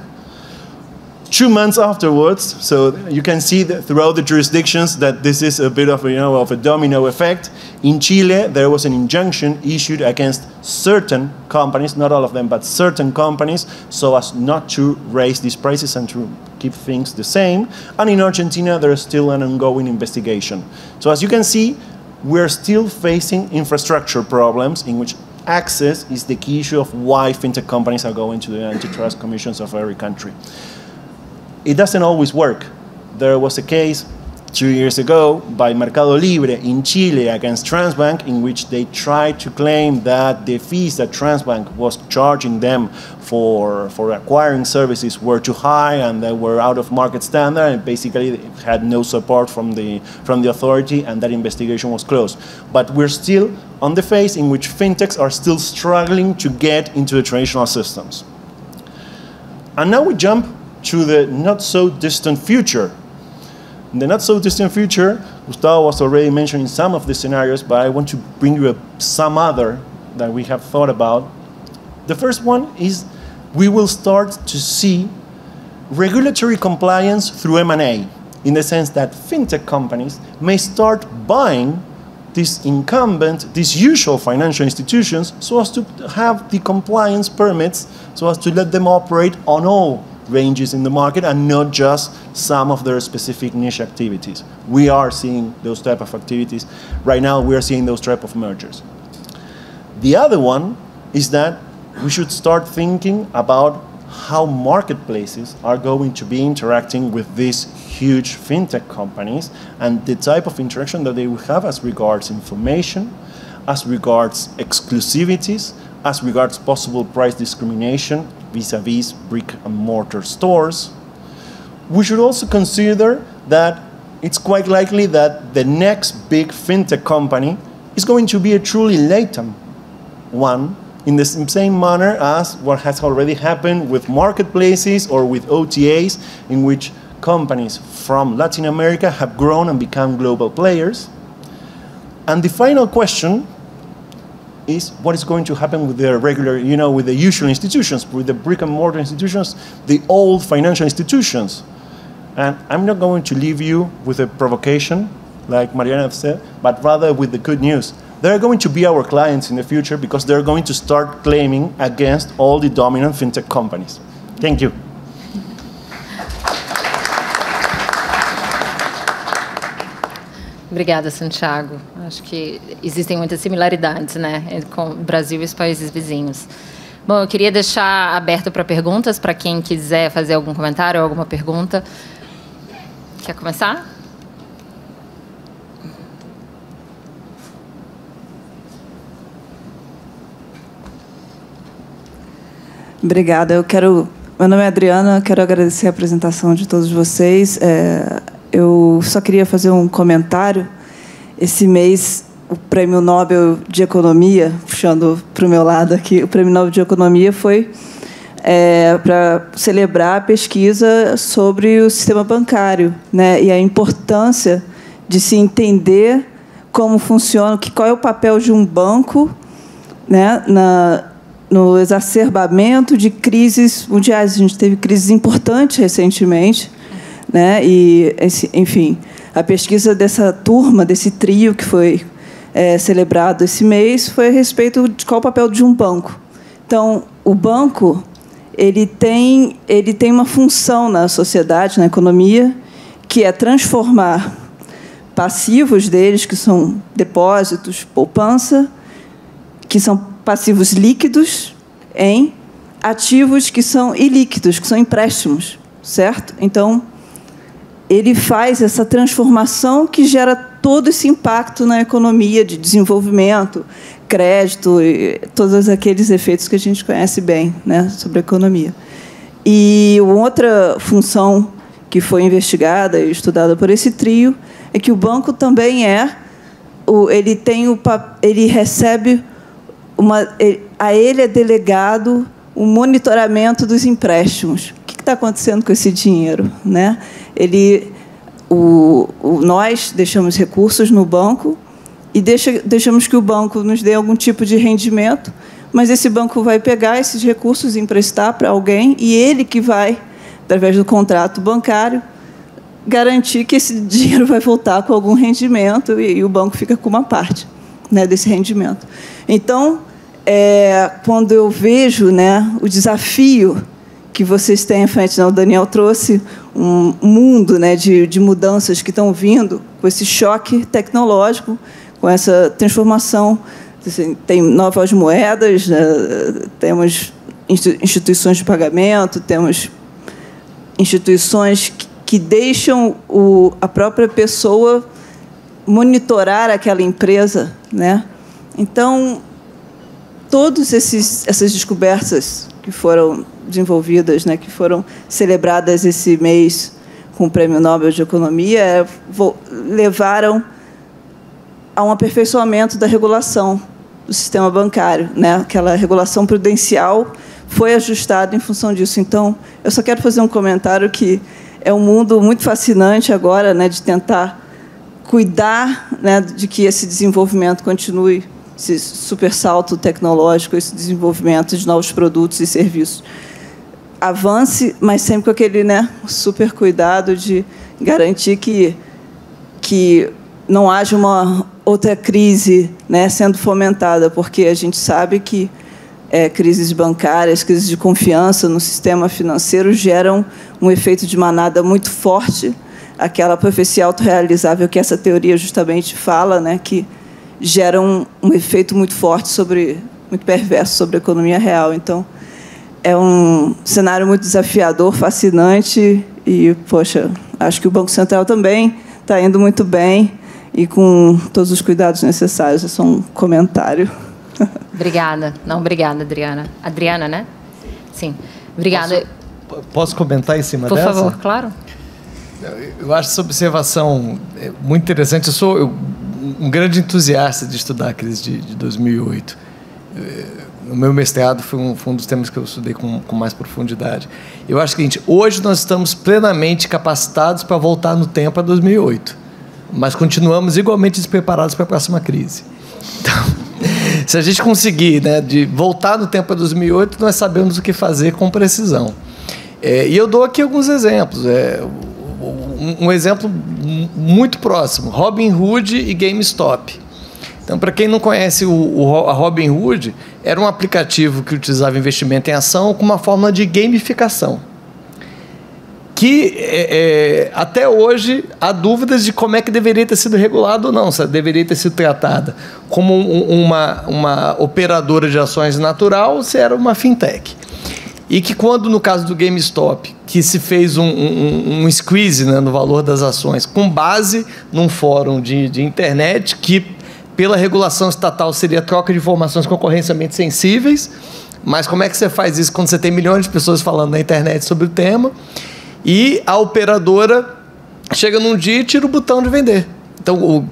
2 months afterwards, so you can see that throughout the jurisdictions that this is a bit of a domino effect, In Chile, there was an injunction issued against certain companies, not all of them, but certain companies, so as not to raise these prices and to keep things the same. And in Argentina, there is still an ongoing investigation. So as you can see, we're still facing infrastructure problems in which access is the key issue of why fintech companies are going to the antitrust commissions of every country. It doesn't always work. There was a case 2 years ago by Mercado Libre in Chile against Transbank, in which they tried to claim that the fees that Transbank was charging them for acquiring services were too high and they were out of market standard, and basically had no support from the authority, and that investigation was closed. But we're still on the phase in which fintechs are still struggling to get into the traditional systems. And now we jump to the not so distant future. In the not so distant future, Gustavo was already mentioning some of the scenarios, but I want to bring you some other that we have thought about. The first one is we will start to see regulatory compliance through M&A, in the sense that fintech companies may start buying these incumbent, these usual financial institutions, so as to have the compliance permits, so as to let them operate on all ranges in the market and not just some of their specific niche activities. We are seeing those type of activities. Right now, we are seeing those type of mergers. The other one is that we should start thinking about how marketplaces are going to be interacting with these huge fintech companies and the type of interaction that they will have as regards information, as regards exclusivities, as regards possible price discrimination vis-a-vis brick-and-mortar stores. We should also consider that it's quite likely that the next big fintech company is going to be a truly LATAM one, in the same manner as what has already happened with marketplaces or with OTAs, in which companies from Latin America have grown and become global players. And the final question is what is going to happen with the regular, with the usual institutions, with the brick-and-mortar institutions, the old financial institutions. And I'm not going to leave you with a provocation, like Mariana said, but rather with the good news. They're going to be our clients in the future because they're going to start claiming against all the dominant fintech companies. Thank you. Obrigada, Santiago. Acho que existem muitas similaridades, né, com o Brasil e os países vizinhos. Bom, eu queria deixar aberto para perguntas, para quem quiser fazer algum comentário ou alguma pergunta. Quer começar? Obrigada. Meu nome é Adriana, quero agradecer a apresentação de todos vocês. Eu só queria fazer um comentário. Esse mês, o Prêmio Nobel de Economia, puxando para o meu lado aqui, o Prêmio Nobel de Economia foi para celebrar a pesquisa sobre o sistema bancário, né, e a importância de se entender como funciona, qual é o papel de um banco, né, no exacerbamento de crises mundiais. A gente teve crises importantes recentemente, né? E, enfim, a pesquisa dessa turma, desse trio que foi celebrado esse mês, foi a respeito de qual o papel de um banco. Então, o banco ele tem uma função na sociedade, na economia, que é transformar passivos deles, que são depósitos, poupança, que são passivos líquidos, em ativos que são ilíquidos, que são empréstimos, certo? Então, ele faz essa transformação que gera todo esse impacto na economia de desenvolvimento, crédito e todos aqueles efeitos que a gente conhece bem, né, sobre a economia. E outra função que foi investigada e estudada por esse trio é que o banco também ele recebe a ele é delegado o monitoramento dos empréstimos. O que está acontecendo com esse dinheiro, né? Nós deixamos recursos no banco e deixamos que o banco nos dê algum tipo de rendimento, mas esse banco vai pegar esses recursos e emprestar para alguém, e ele que vai, através do contrato bancário, garantir que esse dinheiro vai voltar com algum rendimento, e o banco fica com uma parte. né, desse rendimento. Então, quando eu vejo, né, o desafio que vocês têm à frente, né, o Daniel trouxe um mundo, né, de mudanças que estão vindo com esse choque tecnológico, com essa transformação. Assim, tem novas moedas, né, temos instituições de pagamento, temos instituições que deixam a própria pessoa monitorar aquela empresa, né? Então, todas essas descobertas que foram desenvolvidas, né, que foram celebradas esse mês com o Prêmio Nobel de Economia, levaram a um aperfeiçoamento da regulação do sistema bancário, né? Aquela regulação prudencial foi ajustada em função disso. Então, eu só quero fazer um comentário que é um mundo muito fascinante agora, né, de tentar cuidar, né, de que esse desenvolvimento continue, esse super salto tecnológico, esse desenvolvimento de novos produtos e serviços avance, mas sempre com aquele, né, super cuidado de garantir que não haja uma outra crise, né, sendo fomentada, porque a gente sabe que crises bancárias, crises de confiança no sistema financeiro geram um efeito de manada muito forte, aquela profecia autorrealizável que essa teoria justamente fala, né, que gera um efeito muito forte, muito perverso sobre a economia real. Então, é um cenário muito desafiador, fascinante e, poxa, acho que o Banco Central também está indo muito bem e com todos os cuidados necessários. É só um comentário. Obrigada. Não, obrigada, Adriana. Adriana, né? Sim. Obrigada. Posso comentar em cima dessa? Por favor, claro. Eu acho essa observação muito interessante. Eu sou um grande entusiasta de estudar a crise de 2008. O meu mestrado foi um dos temas que eu estudei com mais profundidade. Eu acho o seguinte, hoje nós estamos plenamente capacitados para voltar no tempo a 2008, mas continuamos igualmente despreparados para a próxima crise. Então, se a gente conseguir, né, de voltar no tempo a 2008, nós sabemos o que fazer com precisão. E eu dou aqui alguns exemplos. Um exemplo muito próximo, Robinhood e GameStop. Então, para quem não conhece a Robinhood, era um aplicativo que utilizava investimento em ação com uma forma de gamificação. Que até hoje há dúvidas de como é que deveria ter sido regulado ou não, se deveria ter sido tratada como uma operadora de ações natural ou se era uma fintech. E que quando, no caso do GameStop, que se fez um squeeze, né, no valor das ações, com base num fórum de internet que, pela regulação estatal, seria troca de informações concorrencialmente sensíveis, mas como é que você faz isso quando você tem milhões de pessoas falando na internet sobre o tema e a operadora chega num dia e tira o botão de vender? Então,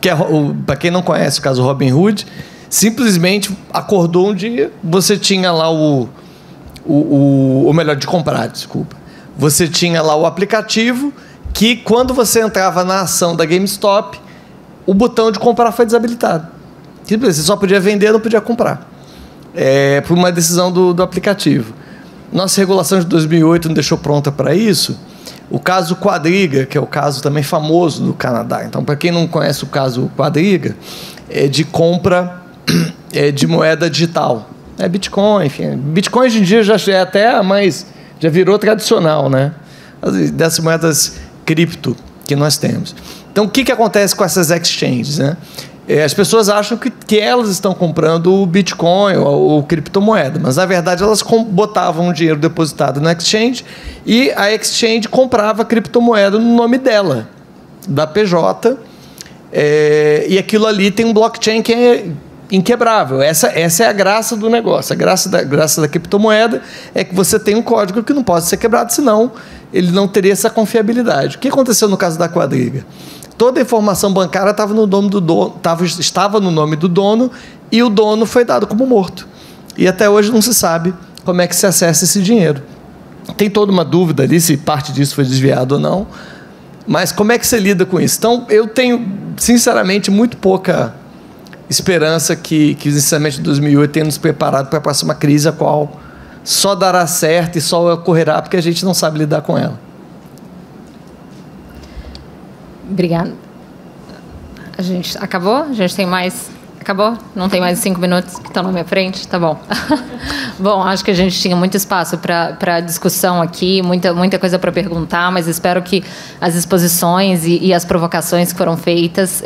para quem não conhece o caso Robinhood, simplesmente acordou um dia, você tinha lá ou melhor, de comprar, desculpa. Você tinha lá o aplicativo que, quando você entrava na ação da GameStop, o botão de comprar foi desabilitado. Você só podia vender, não podia comprar. Por uma decisão do aplicativo. Nossa regulação de 2008 não deixou pronta para isso. O caso Quadriga, que é o caso também famoso do Canadá. Então, para quem não conhece o caso Quadriga, é de compra de moeda digital. Bitcoin, enfim. Bitcoin hoje em dia já é até mais... já virou tradicional, né? Dessas moedas cripto que nós temos. Então, o que acontece com essas exchanges, né? As pessoas acham que elas estão comprando o Bitcoin ou criptomoeda, mas, na verdade, elas botavam o dinheiro depositado na exchange e a exchange comprava a criptomoeda no nome dela, da PJ, e aquilo ali tem um blockchain que é inquebrável. Essa é a graça do negócio. A graça da criptomoeda é que você tem um código que não pode ser quebrado, senão ele não teria essa confiabilidade. O que aconteceu no caso da Quadriga? Toda a informação bancária estava no nome do dono, estava no nome do dono e o dono foi dado como morto. E até hoje não se sabe como é que se acessa esse dinheiro. Tem toda uma dúvida ali se parte disso foi desviado ou não, mas como é que você lida com isso? Então, eu tenho, sinceramente, muito pouca esperança que o encerramento de 2008 tenha nos preparado para a próxima crise, a qual só dará certo e só ocorrerá porque a gente não sabe lidar com ela. Obrigada. A gente acabou? A gente tem mais Acabou? Não tem mais 5 minutos que estão na minha frente? Tá bom. Bom, acho que a gente tinha muito espaço para discussão aqui, muita coisa para perguntar, mas espero que as exposições e as provocações que foram feitas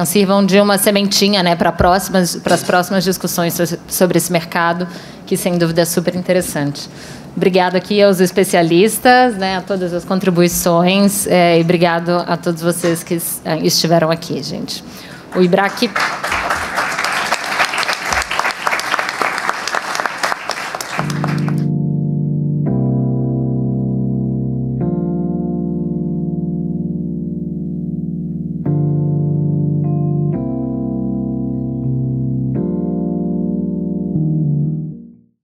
sirvam de uma sementinha, né, para as próximas discussões sobre esse mercado, que sem dúvida é super interessante. Obrigado aqui aos especialistas, né, a todas as contribuições, e obrigado a todos vocês que estiveram aqui, gente. O IBRAC...